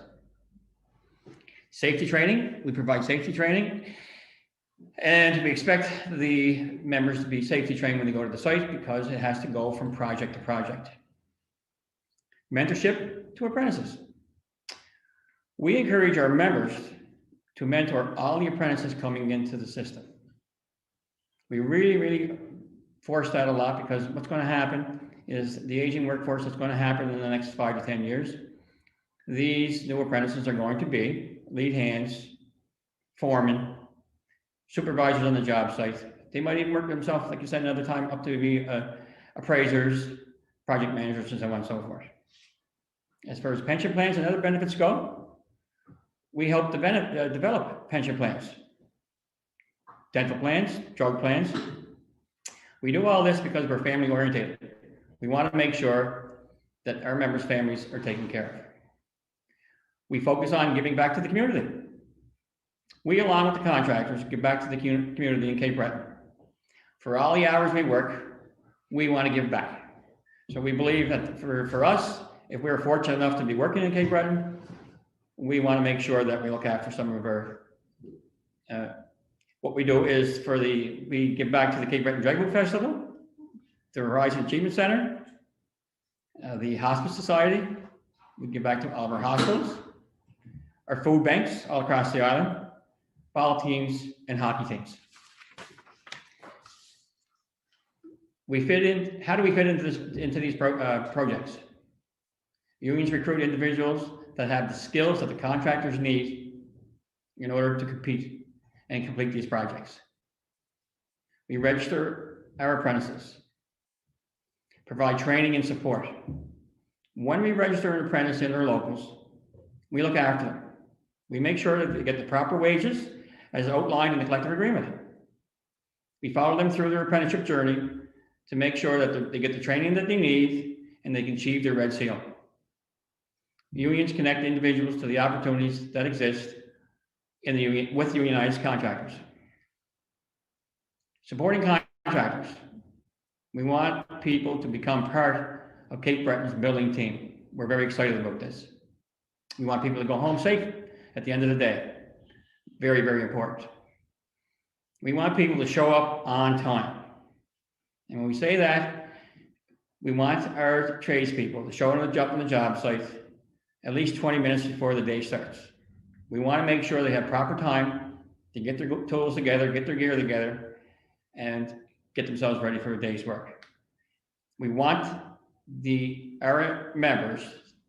Safety training, we provide safety training, and we expect the members to be safety trained when they go to the site because it has to go from project to project. Mentorship to apprentices. We encourage our members to mentor all the apprentices coming into the system. We really force that a lot because what's going to happen is the aging workforce that's going to happen in the next 5 to 10 years. These new apprentices are going to be lead hands, foremen, supervisors on the job site. They might even work themselves, like you said, another time up to be appraisers, project managers, and so on and so forth. As far as pension plans and other benefits go, we help develop pension plans, dental plans, drug plans, We do all this because we're family oriented. We want to make sure that our members' families are taken care of. We focus on giving back to the community. We, along with the contractors, give back to the community in Cape Breton. For all the hours we work, we want to give back. So we believe that for us, if we're fortunate enough to be working in Cape Breton, we want to make sure that we look after some of our, what we do is we give back to the Cape Breton Drag Boat Festival, the Horizon Achievement Center, the Hospice Society. We give back to all of our hospitals, our food banks all across the island, ball teams, and hockey teams. How do we fit into these projects? Unions recruit individuals that have the skills that the contractors need in order to compete and complete these projects. We register our apprentices, provide training and support. When we register an apprentice in our locals, we look after them. We make sure that they get the proper wages as outlined in the collective agreement. We follow them through their apprenticeship journey to make sure that they get the training that they need and they can achieve their red seal. Unions connect individuals to the opportunities that exist in the union with unionized contractors. Supporting contractors. We want people to become part of Cape Breton's building team. We're very excited about this. We want people to go home safe at the end of the day. Very, very important. We want people to show up on time. And when we say that, we want our tradespeople to show up on the job site at least 20 minutes before the day starts. We want to make sure they have proper time to get their tools together, get their gear together, and get themselves ready for a day's work. We want our members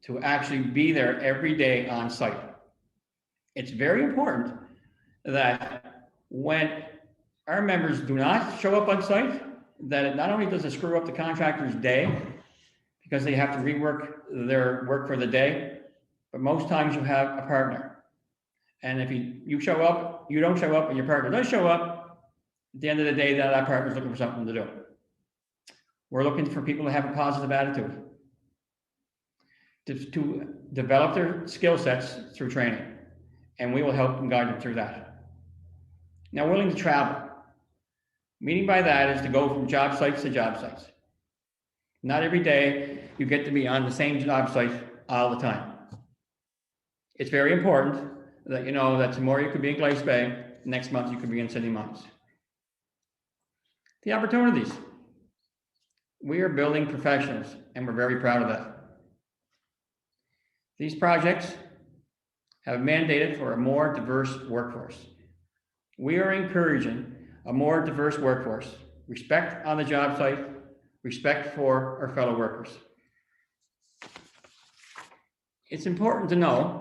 to actually be there every day on site. It's very important that when our members do not show up on site, that it not only does it screw up the contractor's day because they have to rework their work for the day, but most times you have a partner. And if you show up, you don't show up, and your partner does show up, at the end of the day, that partner's looking for something to do. We're looking for people to have a positive attitude, to develop their skill sets through training, and we will help and guide them through that. Now, willing to travel. Meaning by that is to go from job sites to job sites. Not every day you get to be on the same job site all the time. It's very important that you know that tomorrow you could be in Glace Bay, next month you could be in City Mines. The opportunities. We are building professionals, and we're very proud of that. These projects have mandated for a more diverse workforce. We are encouraging a more diverse workforce, respect on the job site, respect for our fellow workers. It's important to know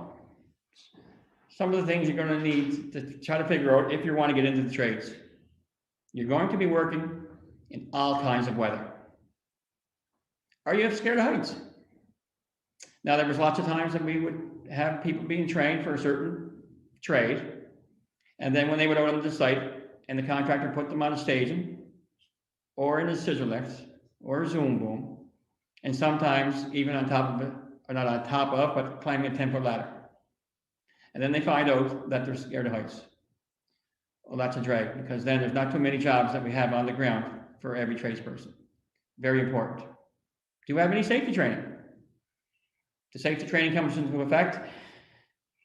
some of the things you're going to need to try to figure out if you want to get into the trades. You're going to be working in all kinds of weather. Are you scared of heights? Now, there was lots of times that we would have people being trained for a certain trade, and then when they would go to the site and the contractor put them on a staging or in a scissor lift or a zoom boom, and sometimes even on top of it, or not on top of, but climbing a 10-foot ladder. And then they find out that they're scared of heights. Well, that's a drag, because then there's not too many jobs that we have on the ground for every tradesperson. Very important. Do you have any safety training? The safety training comes into effect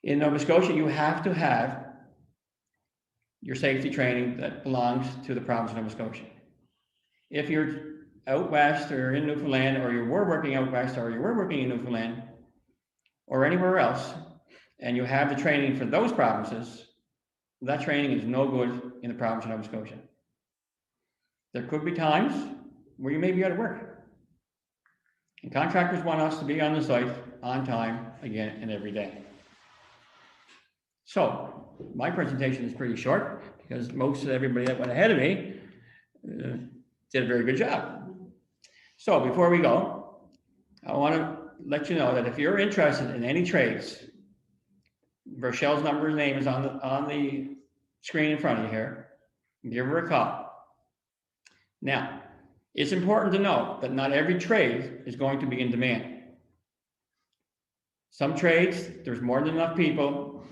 in Nova Scotia. You have to have your safety training that belongs to the province of Nova Scotia. If you're out west or in Newfoundland, or you were working out west, or you were working in Newfoundland, or anywhere else, and you have the training for those provinces, that training is no good in the province of Nova Scotia. There could be times where you may be out of work. And contractors want us to be on the site on time, again, and every day. So my presentation is pretty short because most of everybody that went ahead of me did a very good job. So before we go, I want to let you know that if you're interested in any trades, Rochelle's name is on the screen in front of you here. Give her a call. Now, It's important to know that not every trade is going to be in demand. Some trades, there's more than enough people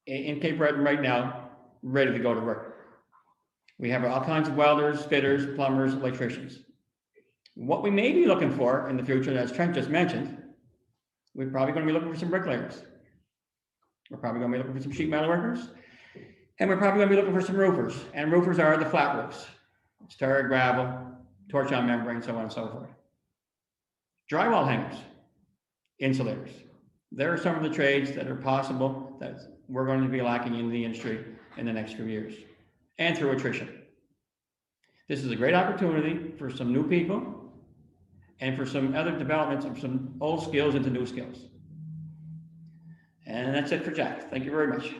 in Cape Breton right now ready to go to work. We have all kinds of welders, fitters, plumbers, electricians. What we may be looking for in the future, as Trent just mentioned, we're probably going to be looking for some bricklayers. We're probably going to be looking for some sheet metal workers. And we're probably going to be looking for some roofers. And roofers are the flat roofs. Star gravel, torch on membrane, so on and so forth. Drywall hangers, insulators. There are some of the trades that are possible that we're going to be lacking in the industry in the next few years, and through attrition. This is a great opportunity for some new people and for some other developments of some old skills into new skills. And that's it for Jack. Thank you very much.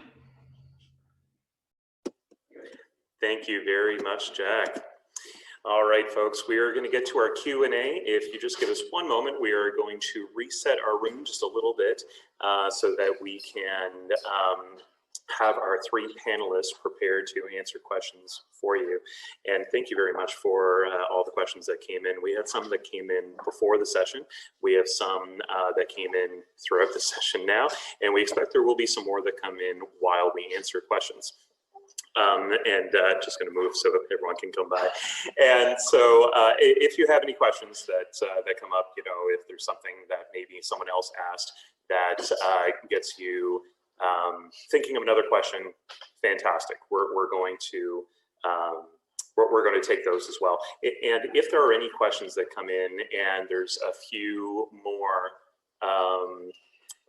Thank you very much, Jack. All right, folks, we are going to get to our Q&A. If you just give us one moment, we are going to reset our room just a little bit so that we can have our three panelists prepared to answer questions for you. And thank you very much for all the questions that came in. We had some that came in before the session. We have some that came in throughout the session now, and we expect there will be some more that come in while we answer questions. Just going to move so that everyone can come by. And so if you have any questions that come up, you know, if there's something that maybe someone else asked that gets you thinking of another question, fantastic. We're going to take those as well. And if there are any questions that come in, and there's a few more.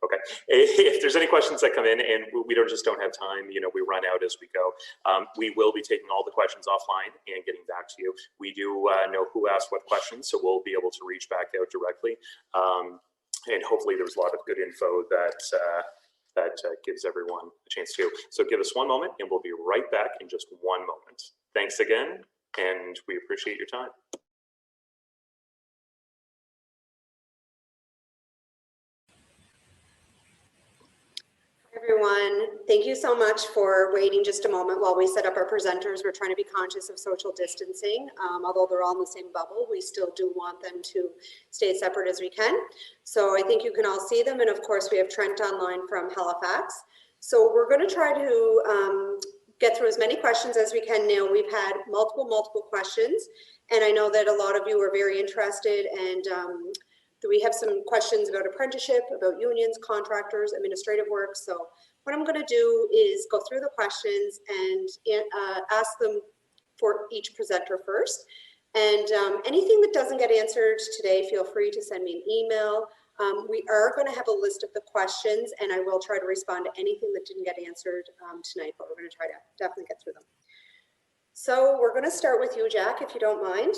Okay, if there's any questions that come in and we just don't have time, you know, we run out as we go, we will be taking all the questions offline and getting back to you. We do know who asked what questions, so we'll be able to reach back out directly. And hopefully there's a lot of good info that gives everyone a chance to. So give us one moment and we'll be right back in just one moment. Thanks again, and we appreciate your time. Everyone, thank you so much for waiting just a moment while we set up our presenters. We're trying to be conscious of social distancing. Although they're all in the same bubble, we still do want them to stay as separate as we can. So I think you can all see them. And of course, we have Trent online from Halifax. So we're going to try to get through as many questions as we can now. We've had multiple questions, and I know that a lot of you are very interested, and we have some questions about apprenticeship, about unions, contractors, administrative work. So what I'm going to do is go through the questions and ask them for each presenter first. And anything that doesn't get answered today, feel free to send me an email. We are going to have a list of the questions, and I will try to respond to anything that didn't get answered tonight, but we're going to try to definitely get through them. So we're going to start with you, Jack, if you don't mind.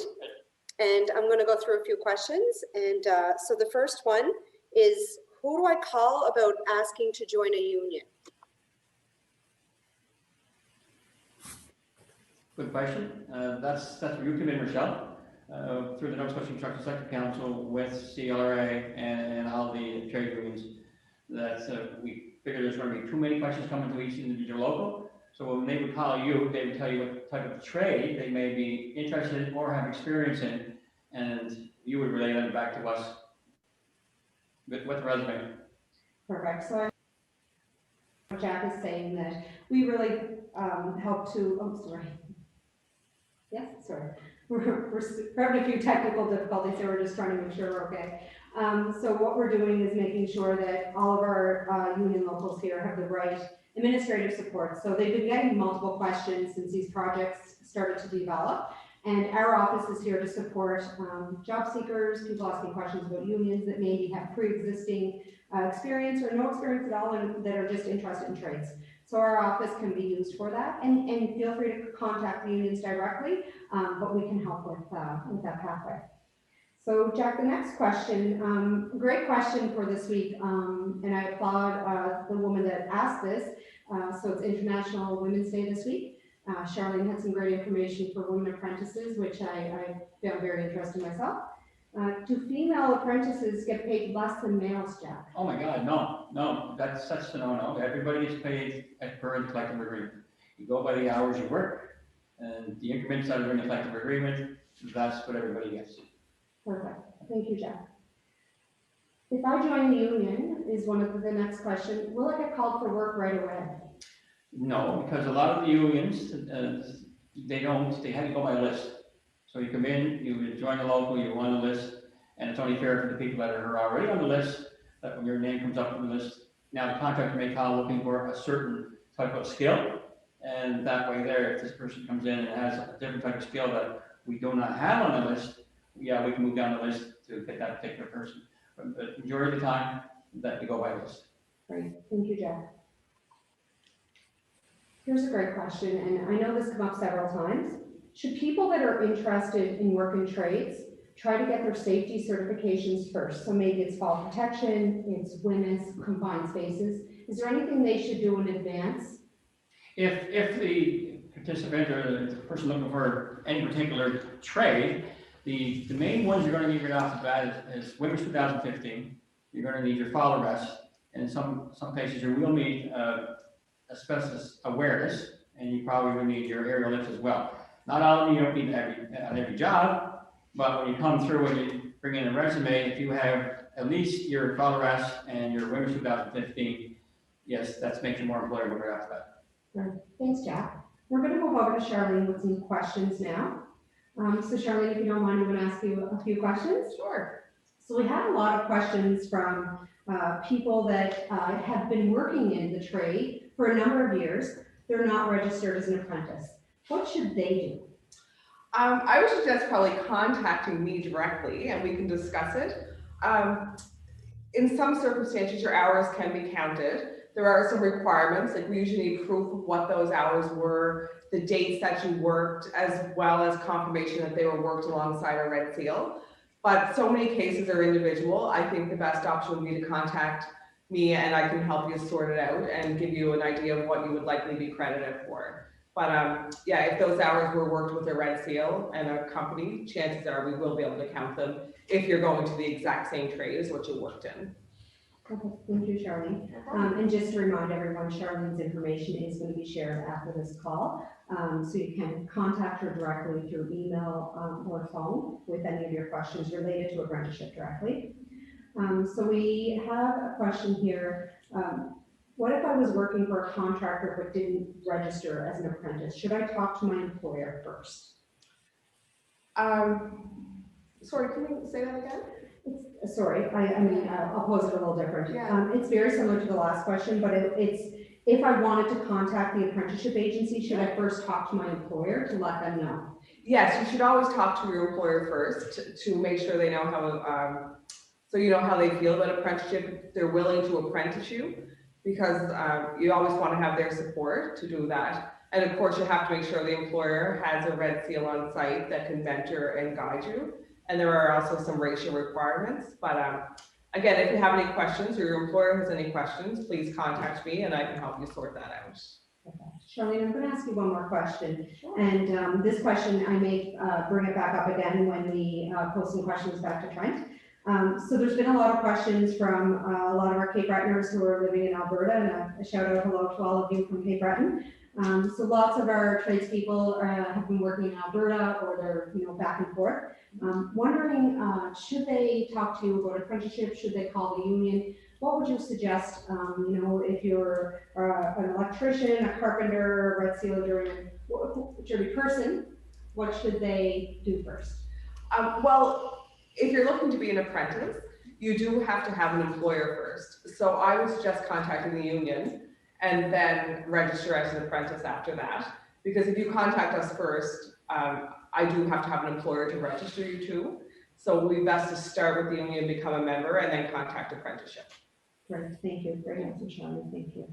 And I'm going to go through a few questions. And so the first one is, who do I call about asking to join a union? Good question. That's where you come in, Rochelle, through the Nova Scotia Construction Sector Council with CRA and all the trade unions. That we figure there's going to be too many questions coming to each individual local. So when they would call you, they would tell you what type of trade they may be interested in or have experience in, and you would relay them back to us with the resume. Perfect. So Jack is saying that we really help to, oh, sorry. Yes, sorry. We're having a few technical difficulties, so we're just trying to make sure we're okay. So what we're doing is making sure that all of our union locals here have the right administrative support. So they've been getting multiple questions since these projects started to develop. And our office is here to support job seekers, people asking questions about unions that maybe have pre-existing experience or no experience at all and that are just interested in trades. So our office can be used for that, and feel free to contact the unions directly, but we can help with that pathway. So Jack, the next question, great question for this week, and I applaud the woman that asked this. So it's International Women's Day this week. Charlene had some great information for women apprentices, which I found very interesting myself. Do female apprentices get paid less than males, Jack? Oh my God, no, that's such a no-no. Everybody is paid as per the collective agreement. You go by the hours you work, And the increments that are in the collective agreement, that's what everybody gets. Perfect. Thank you, Jack. If I join the union, is one of the next question, will I get called for work right away? No, because a lot of the unions, they have to go by list. So you come in, you join the local, you're on the list, and it's only fair for the people that are already on the list, that when your name comes up on the list, now the contractor may call looking for a certain type of skill, and that way there, if this person comes in and has a different type of skill that we do not have on the list, yeah, we can move down the list to get that particular person. But the majority of the time, that we go by list. Great, thank you, Jack. Here's a great question, and I know this come up several times. Should people that are interested in working trades try to get their safety certifications first? So maybe it's fall protection, it's WINIS, confined spaces. Is there anything they should do in advance? If the participant or the person looking for any particular trade, the main ones you're going to need right off the bat is WINIS 2015. You're going to need your fall arrest, and in some cases you will need asbestos awareness, and you probably will need your aerial lifts as well. Not all of them you don't need on every job, but when you come through and you bring in a resume, if you have at least your fall arrest and your WINIS 2015, yes, that makes you more employable right off the bat. Right. Thanks, Jack. We're going to move over to Charlene with some questions now. So Charlene, if you don't mind, I'm going to ask you a few questions. Sure. So we had a lot of questions from people that have been working in the trade for a number of years. They're not registered as an apprentice. What should they do? I would suggest probably contacting me directly and we can discuss it. In some circumstances, your hours can be counted. There are some requirements, like we usually need proof of what those hours were, the dates that you worked, as well as confirmation that they were worked alongside a red seal. But so many cases are individual. I think the best option would be to contact me and I can help you sort it out and give you an idea of what you would likely be credited for. But yeah, if those hours were worked with a red seal and a company, chances are we will be able to count them if you're going to the exact same trade as what you worked in. Okay, thank you, Charlene. And just to remind everyone, Charlene's information is going to be shared after this call. So you can contact her directly through email or phone with any of your questions related to apprenticeship directly. So we have a question here. What if I was working for a contractor but didn't register as an apprentice? Should I talk to my employer first? Sorry, can you say that again? Sorry, I mean, I'll pose it a little different. Yeah. It's very similar to the last question, but it's if I wanted to contact the apprenticeship agency, should I first talk to my employer to let them know? Yes, you should always talk to your employer first to make sure they know how, so you know how they feel about apprenticeship, if they're willing to apprentice you, because you always want to have their support to do that. And of course, you have to make sure the employer has a red seal on site that can mentor and guide you. And there are also some ratio requirements. But again, if you have any questions or your employer has any questions, please contact me and I can help you sort that out. Okay. Charlene, I'm going to ask you one more question. Sure. And this question, I may bring it back up again when we post some questions back to Trent. So there's been a lot of questions from a lot of our Cape Bretoners who are living in Alberta, and a shout out hello to all of you from Cape Breton. So lots of our tradespeople have been working in Alberta, or they're back and forth. Wondering, should they talk to you about apprenticeship? Should they call the union? What would you suggest? If you're an electrician, a carpenter, a red seal jury person, what should they do first? Well, if you're looking to be an apprentice, you do have to have an employer first. So I would suggest contacting the union and then register as an apprentice after that. Because if you contact us first, I do have to have an employer to register you to. So it would be best to start with the union, become a member, and then contact apprenticeship. Great, thank you. Great answer, Charlene. Thank you.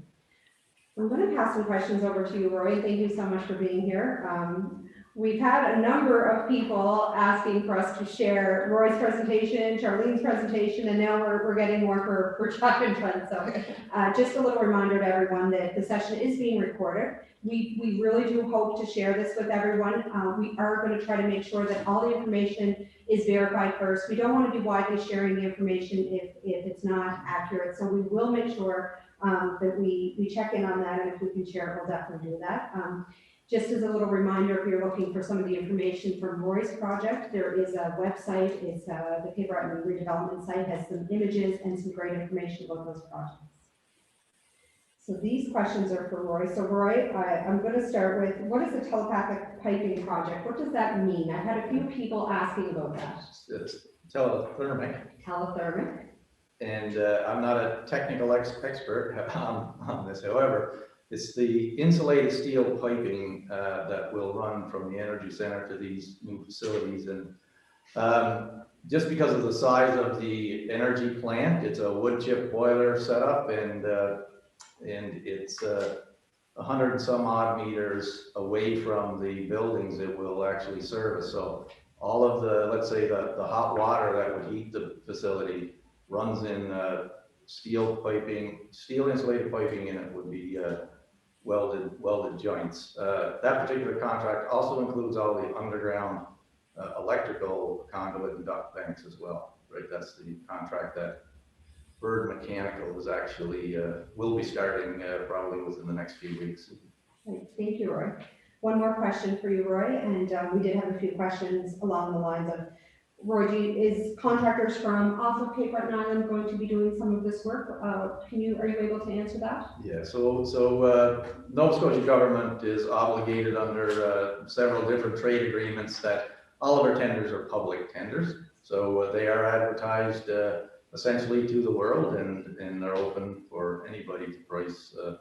I'm going to pass some questions over to you, Roy. Thank you so much for being here. We've had a number of people asking for us to share Roy's presentation, Charlene's presentation, and now we're getting more for Chuck and Trent. So just a little reminder to everyone that the session is being recorded. We really do hope to share this with everyone. We are going to try to make sure that all the information is verified first. We don't want to be widely sharing the information if it's not accurate. So we will make sure that we check in on that, and if we can share it, we'll definitely do that. Just as a little reminder, if you're looking for some of the information from Roy's project, there is a website. It's the Cape Breton Redevelopment site, has some images and some great information about those projects. So these questions are for Roy. So Roy, I'm going to start with, what is the telepathic piping project? What does that mean? I've had a few people asking about that. It's telethermic, Telethermic. and I'm not a technical expert on this. However, it's the insulated steel piping that will run from the energy center to these new facilities. And just because of the size of the energy plant, it's a wood chip boiler setup, and it's 100 and some odd meters away from the buildings it will actually service. So all of the, let's say the hot water that would heat the facility runs in steel piping, steel insulated piping, and it would be welded joints. That particular contract also includes all the underground electrical conduit and duct banks as well, right? That's the contract that Bird Mechanical is actually, will be starting probably within the next few weeks. Right. Thank you, Roy. One more question for you, Roy, and we did have a few questions along the lines of, Roy, is contractors from off of Cape Breton Island going to be doing some of this work? Are you able to answer that? Yeah, so Nova Scotia government is obligated under several different trade agreements that all of our tenders are public tenders. So they are advertised essentially to the world, and they're open for anybody to price the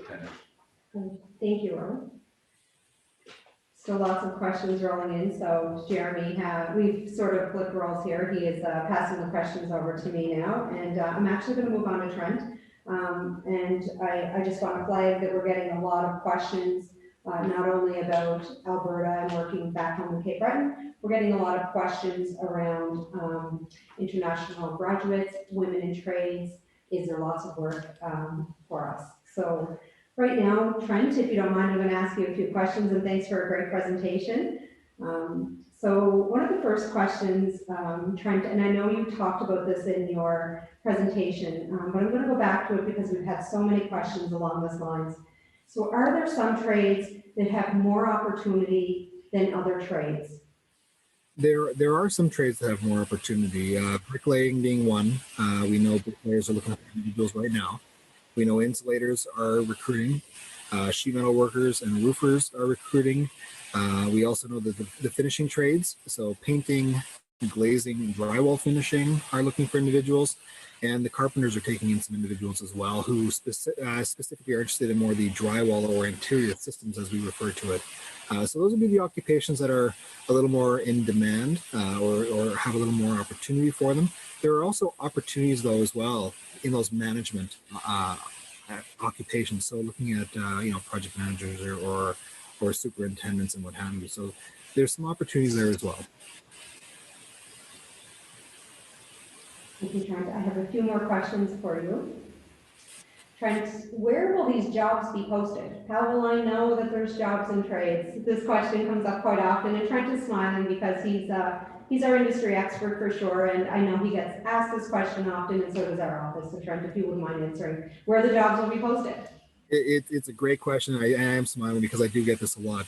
tender. Thank you, Roy. So lots of questions rolling in. So Jeremy, we've sort of flipped roles here. He is passing the questions over to me now, and I'm actually going to move on to Trent. And I just want to flag that we're getting a lot of questions, not only about Alberta and working back home in Cape Breton. We're getting a lot of questions around international graduates, women in trades. Is there lots of work for us? So right now, Trent, if you don't mind, I'm going to ask you a few questions, and thanks for a great presentation. So one of the first questions, Trent, and I know you talked about this in your presentation, but I'm going to go back to it because we've had so many questions along those lines. So are there some trades that have more opportunity than other trades? There are some trades that have more opportunity, bricklaying being one. We know bricklayers are looking for individuals right now. We know insulators are recruiting, sheet metal workers and roofers are recruiting. We also know that the finishing trades, so painting, glazing, and drywall finishing are looking for individuals. And the carpenters are taking in some individuals as well who specifically are interested in more the drywall or interior systems, as we refer to it. So those would be the occupations that are a little more in demand or have a little more opportunity for them. There are also opportunities, though, as well in those management occupations. So looking at project managers or superintendents and what have you. So there's some opportunities there as well. Thank you, Trent. I have a few more questions for you. Trent, where will these jobs be posted? How will I know that there's jobs in trades? This question comes up quite often, and Trent is smiling because he's our industry expert for sure, and I know he gets asked this question often, and so does our office. So Trent, if you wouldn't mind answering, where the jobs will be posted? It's a great question. I am smiling because I do get this a lot.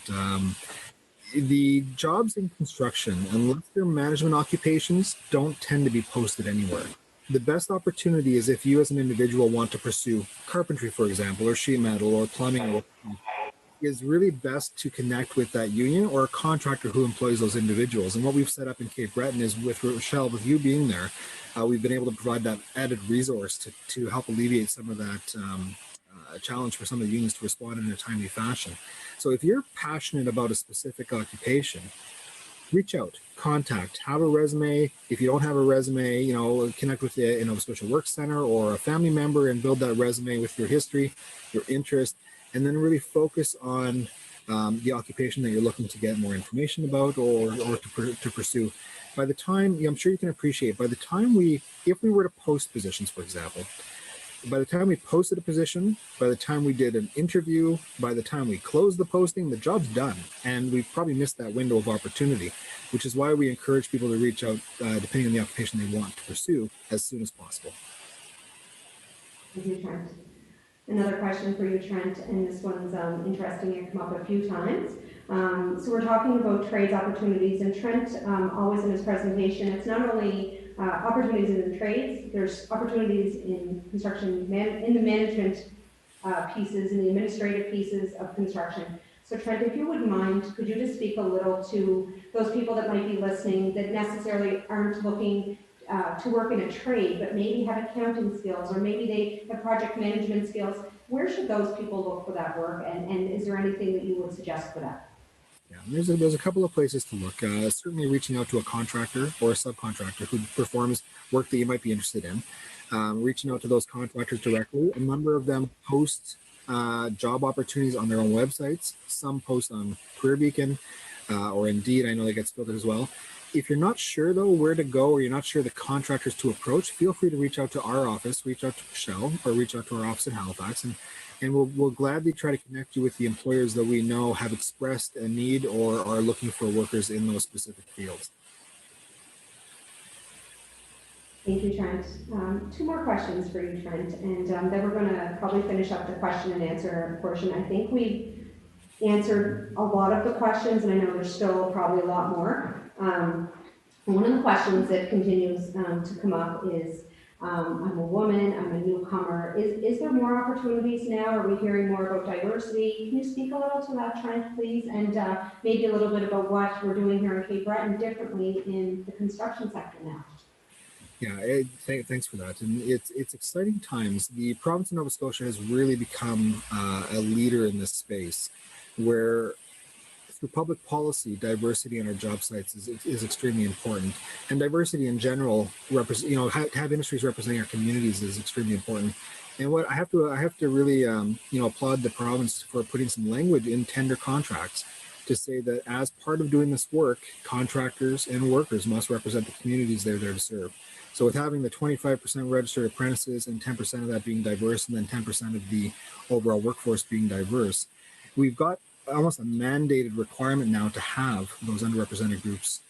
The jobs in construction, unless they're management occupations, don't tend to be posted anywhere. The best opportunity is if you as an individual want to pursue carpentry, for example, or sheet metal or plumbing, is really best to connect with that union or a contractor who employs those individuals. And what we've set up in Cape Breton is, with Rochelle, with you being there, we've been able to provide that added resource to help alleviate some of that challenge for some of the unions to respond in a timely fashion. So if you're passionate about a specific occupation, reach out, contact, have a resume. If you don't have a resume, connect with the Nova Scotia Work Center or a family member and build that resume with your history, your interest, and then really focus on the occupation that you're looking to get more information about or to pursue. By the time, I'm sure you can appreciate, by the time if we were to post positions, for example, by the time we posted a position, by the time we did an interview, by the time we closed the posting, the job's done. And we've probably missed that window of opportunity, which is why we encourage people to reach out, depending on the occupation they want to pursue, as soon as possible. Thank you, Trent. another question for you, Trent, and this one's interesting. It come up a few times. So we're talking about trades opportunities, and Trent always in his presentation, it's not only opportunities in the trades, there's opportunities in construction, in the management pieces and the administrative pieces of construction. So Trent, if you wouldn't mind, could you just speak a little to those people that might be listening that necessarily aren't looking to work in a trade, but maybe have accounting skills, or maybe they have project management skills? Where should those people look for that work, and is there anything that you would suggest for that? Yeah, there's a couple of places to look. Certainly reaching out to a contractor or a subcontractor who performs work that you might be interested in. Reaching out to those contractors directly. A number of them post job opportunities on their own websites. Some post on Career Beacon or Indeed. I know they get filtered as well. If you're not sure though where to go, or you're not sure the contractors to approach, feel free to reach out to our office, reach out to Michelle, or reach out to our office in Halifax, and we'll gladly try to connect you with the employers that we know have expressed a need or are looking for workers in those specific fields. Thank you, Trent. Two more questions for you, Trent, and then we're going to probably finish up the question and answer portion. I think we've answered a lot of the questions, and I know there's still probably a lot more. One of the questions that continues to come up is, I'm a woman, I'm a newcomer. Is there more opportunities now? Are we hearing more about diversity? Can you speak a little to that, Trent, please? And maybe a little bit about what we're doing here in Cape Breton differently in the construction sector now. Yeah, thanks for that. And it's exciting times. The province of Nova Scotia has really become a leader in this space, where through public policy, diversity on our job sites is extremely important, and diversity in general, have industries representing our communities is extremely important. And what I have to really applaud the province for putting some language in tender contracts to say that as part of doing this work, contractors and workers must represent the communities they're there to serve. So with having the 25% registered apprentices and 10% of that being diverse, and then 10% of the overall workforce being diverse, we've got almost a mandated requirement now to have those underrepresented groups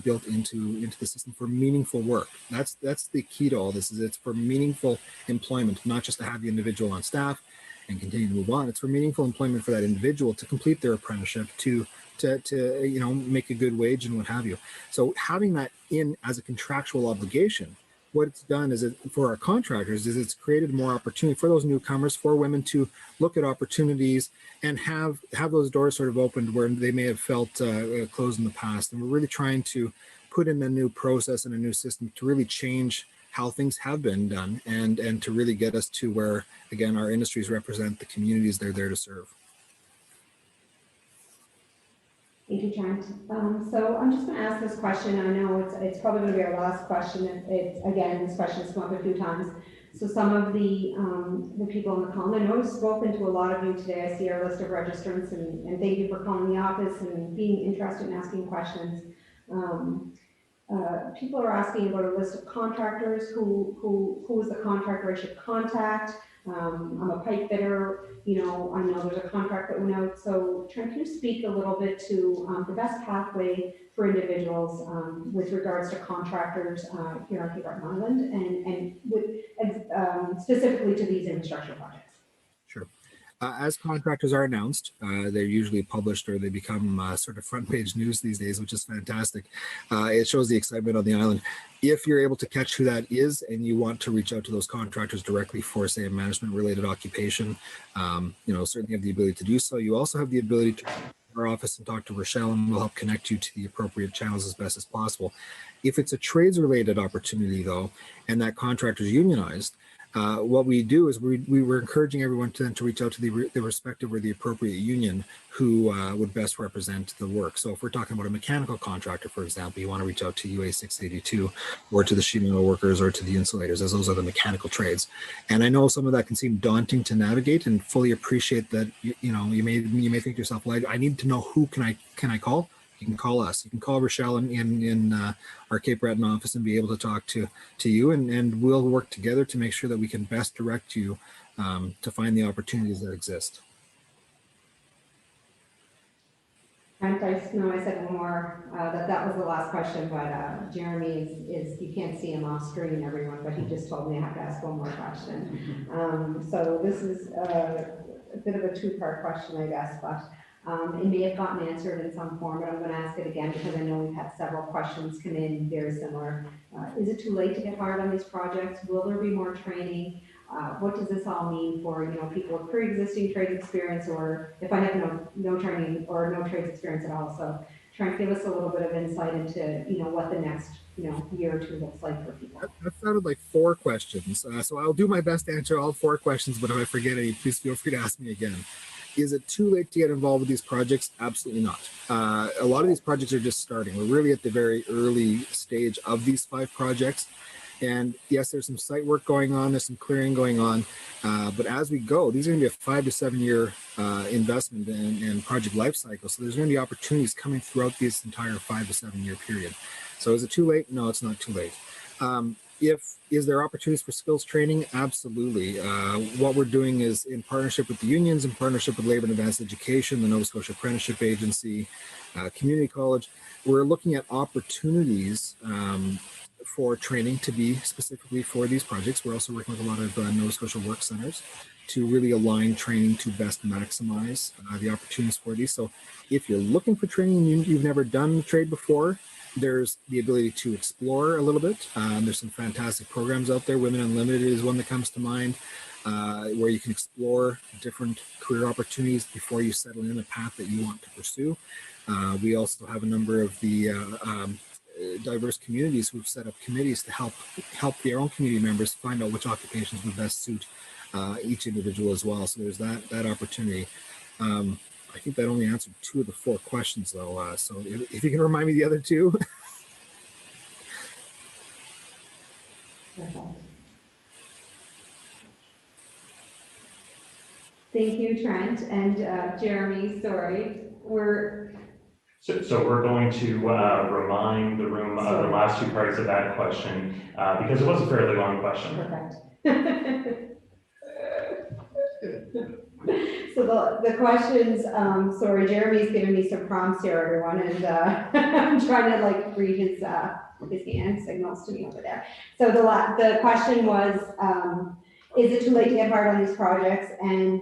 built into the system for meaningful work. That's the key to all this. Is it's for meaningful employment, not just to have the individual on staff and continue to move on. It's for meaningful employment for that individual to complete their apprenticeship, to make a good wage and what have you. So having that in as a contractual obligation, what it's done is for our contractors is it's created more opportunity for those newcomers, for women to look at opportunities and have those doors sort of opened where they may have felt closed in the past. And we're really trying to put in a new process and a new system to really change how things have been done, and to really get us to where, again, our industries represent the communities they're there to serve. Thank you, Trent. So I'm just going to ask this question. I know it's probably going to be our last question. Again, this question has come up a few times. So some of the people on the call, and I know I've spoken to a lot of you today. I see our list of registrants, and thank you for calling the office and being interested in asking questions. People are asking about a list of contractors. Who is the contractor I should contact? I'm a pipe fitter. I know there's a contract that went out. So Trent, can you speak a little bit to the best pathway for individuals with regards to contractors here on Cape Breton Island, and specifically to these infrastructure projects? Sure. As contractors are announced, they're usually published, or they become sort of front page news these days, which is fantastic. It shows the excitement on the island. If you're able to catch who that is and you want to reach out to those contractors directly for, say, a management related occupation, certainly have the ability to do so. You also have the ability to come to our office and talk to Rochelle, and we'll help connect you to the appropriate channels as best as possible. If it's a trades related opportunity though, and that contractor is unionized, what we do is we were encouraging everyone to reach out to the respective or the appropriate union who would best represent the work. So if we're talking about a mechanical contractor, for example, you want to reach out to UA 682 or to the sheet metal workers or to the insulators, as those are the mechanical trades. And I know some of that can seem daunting to navigate, and fully appreciate that. You may think to yourself, well, I need to know who can I call. You can call us. You can call Rochelle in our Cape Breton office and be able to talk to you, and we'll work together to make sure that we can best direct you to find the opportunities that exist. Trent, I know I said one more, that was the last question, but Jeremy is, you can't see him off screen, everyone, but he just told me I have to ask one more question. So this is a bit of a two-part question, I guess, but it may have gotten answered in some form, but I'm going to ask it again because I know we've had several questions come in very similar. Is it too late to get hired on these projects? Will there be more training? What does this all mean for, people with pre-existing trade experience, or if I have no training or no trades experience at all? So try and give us a little bit of insight into, what the next, year or two looks like for people. That sounded like 4 questions. So I'll do my best to answer all 4 questions, but if I forget any, please feel free to ask me again. Is it too late to get involved with these projects? Absolutely not. A lot of these projects are just starting. We're really at the very early stage of these 5 projects. And yes, there's some site work going on, there's some clearing going on, but as we go, these are going to be a 5 to 7 year investment and project life cycle. So there's going to be opportunities coming throughout this entire 5 to 7 year period. So is it too late? No, it's not too late. Is there opportunities for skills training? Absolutely. What we're doing is in partnership with the unions, in partnership with Labour and Advanced Education, the Nova Scotia Apprenticeship Agency, Community College, we're looking at opportunities for training to be specifically for these projects. We're also working with a lot of Nova Scotia work centers to really align training to best maximize the opportunities for these. So if you're looking for training and you've never done trade before, there's the ability to explore a little bit. There's some fantastic programs out there. Women Unlimited is one that comes to mind, where you can explore different career opportunities before you settle in a path that you want to pursue. We also have a number of the diverse communities who've set up committees to help their own community members find out which occupations would best suit each individual as well. So there's that opportunity. I think that only answered 2 of the 4 questions though. So if you can remind me the other 2. Thank you, Trent. And Jeremy, sorry, So we're going to remind the room of the last 2 parts of that question because it was a fairly long question. Perfect. So the questions, sorry, Jeremy's giving me some prompts here, everyone, and I'm trying to read his hand signals to me over there. So the question was, is it too late to get hired on these projects, and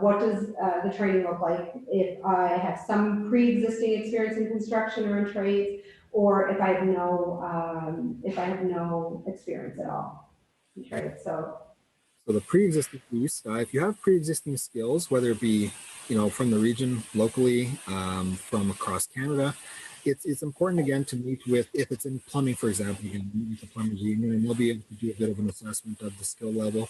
what does the training look like if I have some pre-existing experience in construction or in trades, or if I have no experience at all in trades? So the pre-existing piece, if you have pre-existing skills, whether it be, from the region, locally, from across Canada, it's important again to meet with, if it's in plumbing, for example, you can meet with the plumbers union and they'll be able to do a bit of an assessment of the skill level.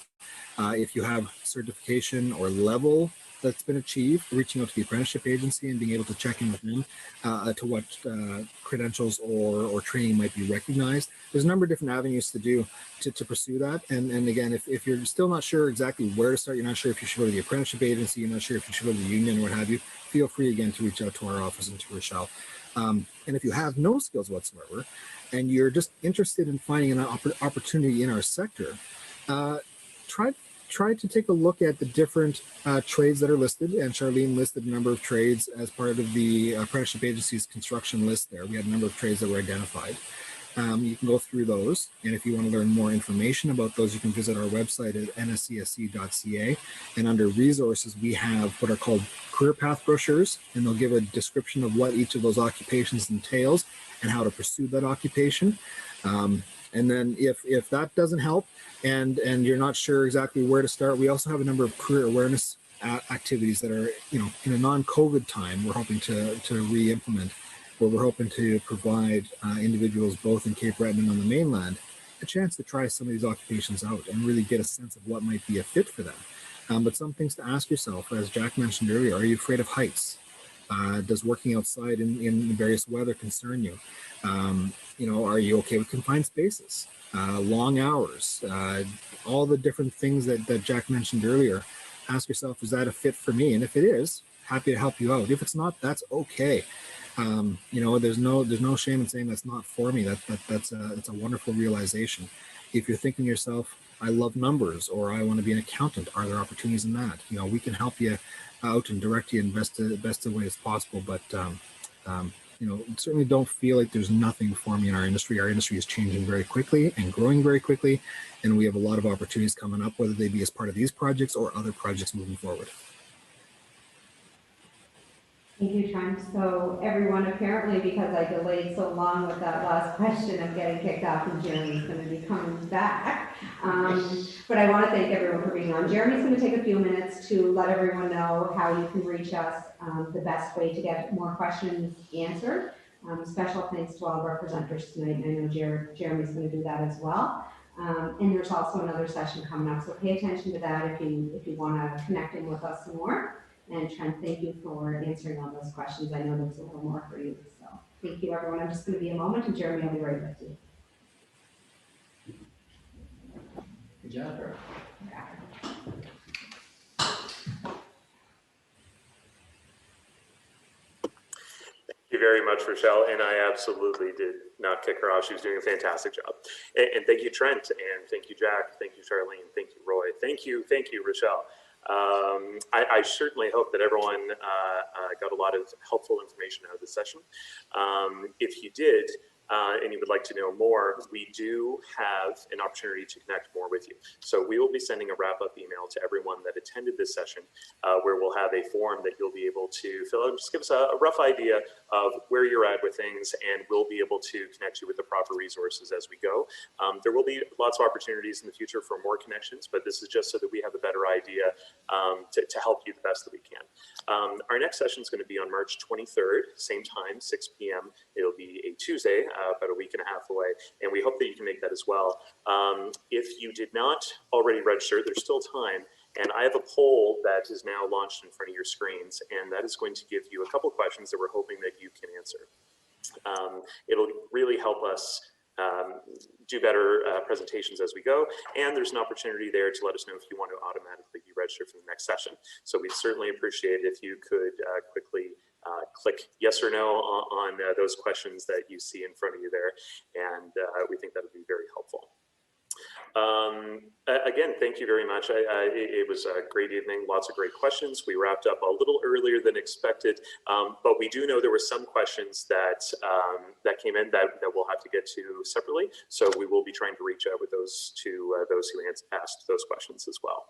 If you have certification or level that's been achieved, reaching out to the apprenticeship agency and being able to check in with them to what credentials or training might be recognized. There's a number of different avenues to pursue that. And again, if you're still not sure exactly where to start, you're not sure if you should go to the apprenticeship agency, you're not sure if you should go to the union or what have you, feel free again to reach out to our office and to Rochelle. And if you have no skills whatsoever and you're just interested in finding an opportunity in our sector, try to take a look at the different trades that are listed, and Charlene listed a number of trades as part of the Apprenticeship Agency's construction list there. We had a number of trades that were identified. You can go through those, and if you want to learn more information about those, you can visit our website at nscsc.ca, and under resources we have what are called career path brochures, and they'll give a description of what each of those occupations entails and how to pursue that occupation. And then if that doesn't help and you're not sure exactly where to start, we also have a number of career awareness activities that are, in a non-COVID time, we're hoping to re-implement, where we're hoping to provide individuals both in Cape Breton and on the mainland a chance to try some of these occupations out and really get a sense of what might be a fit for them. But some things to ask yourself, as Jack mentioned earlier, are you afraid of heights? Does working outside in various weather concern you? Are you okay with confined spaces, long hours, all the different things that Jack mentioned earlier? Ask yourself, is that a fit for me? And if it is, happy to help you out. If it's not, that's okay. There's no shame in saying that's not for me. That's a wonderful realization. If you're thinking to yourself, I love numbers, or I want to be an accountant, are there opportunities in that? We can help you out and direct you in the best way as possible. But Certainly don't feel like there's nothing for me in our industry. Our industry is changing very quickly and growing very quickly, and we have a lot of opportunities coming up, whether they be as part of these projects or other projects moving forward. Thank you, Trent. So everyone, apparently because I delayed so long with that last question of getting kicked off, and Jeremy's going to be coming back. But I want to thank everyone for being on. Jeremy's going to take a few minutes to let everyone know how you can reach us, the best way to get more questions answered. Special thanks to all of our presenters tonight. I know Jeremy's going to do that as well. And there's also another session coming up, so pay attention to that if you want to connect in with us some more. And Trent, thank you for answering all those questions. I know there's a little more for you. So thank you, everyone. I'm just going to be a moment, and Jeremy will be right with you. Good job, bro. Thank you very much, Rochelle, and I absolutely did not kick her off. She was doing a fantastic job. And thank you, Trent, and thank you, Jack, thank you, Charlene, thank you, Roy, thank you, Rochelle. I certainly hope that everyone got a lot of helpful information out of this session. If you did, and you would like to know more, we do have an opportunity to connect more with you. So we will be sending a wrap-up email to everyone that attended this session, where we'll have a form that you'll be able to fill out. Just give us a rough idea of where you're at with things, and we'll be able to connect you with the proper resources as we go. There will be lots of opportunities in the future for more connections, but this is just so that we have a better idea to help you the best that we can. Our next session is going to be on March 23rd, same time, 6 p.m. It'll be a Tuesday, about a week and a half away, and we hope that you can make that as well. If you did not already register, there's still time, and I have a poll that is now launched in front of your screens, and that is going to give you a couple questions that we're hoping that you can answer. It'll really help us do better presentations as we go, and there's an opportunity there to let us know if you want to automatically be registered for the next session. So we'd certainly appreciate it if you could quickly click yes or no on those questions that you see in front of you there, and we think that would be very helpful. Again, thank you very much. It was a great evening, lots of great questions. We wrapped up a little earlier than expected, but we do know there were some questions that came in that we'll have to get to separately. So we will be trying to reach out with those to those who asked those questions as well.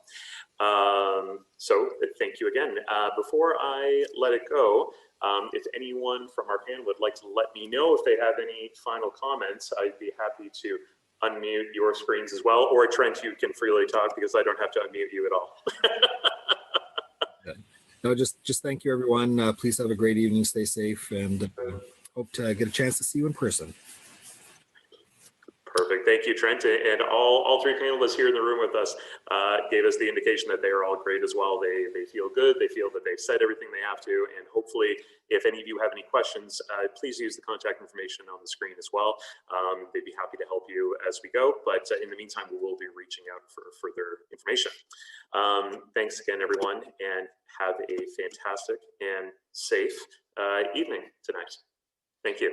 So thank you again. Before I let it go, if anyone from our panel would like to let me know if they have any final comments, I'd be happy to unmute your screens as well, or Trent, you can freely talk because I don't have to unmute you at all. No, just thank you, everyone. Please have a great evening, stay safe, and hope to get a chance to see you in person. Perfect. Thank you, Trent. And all three panelists here in the room with us gave us the indication that they are all great as well. They feel good. They feel that they've said everything they have to. And hopefully, if any of you have any questions, please use the contact information on the screen as well. They'd be happy to help you as we go. But in the meantime, we will be reaching out for further information. Thanks again, everyone, and have a fantastic and safe evening tonight. Thank you.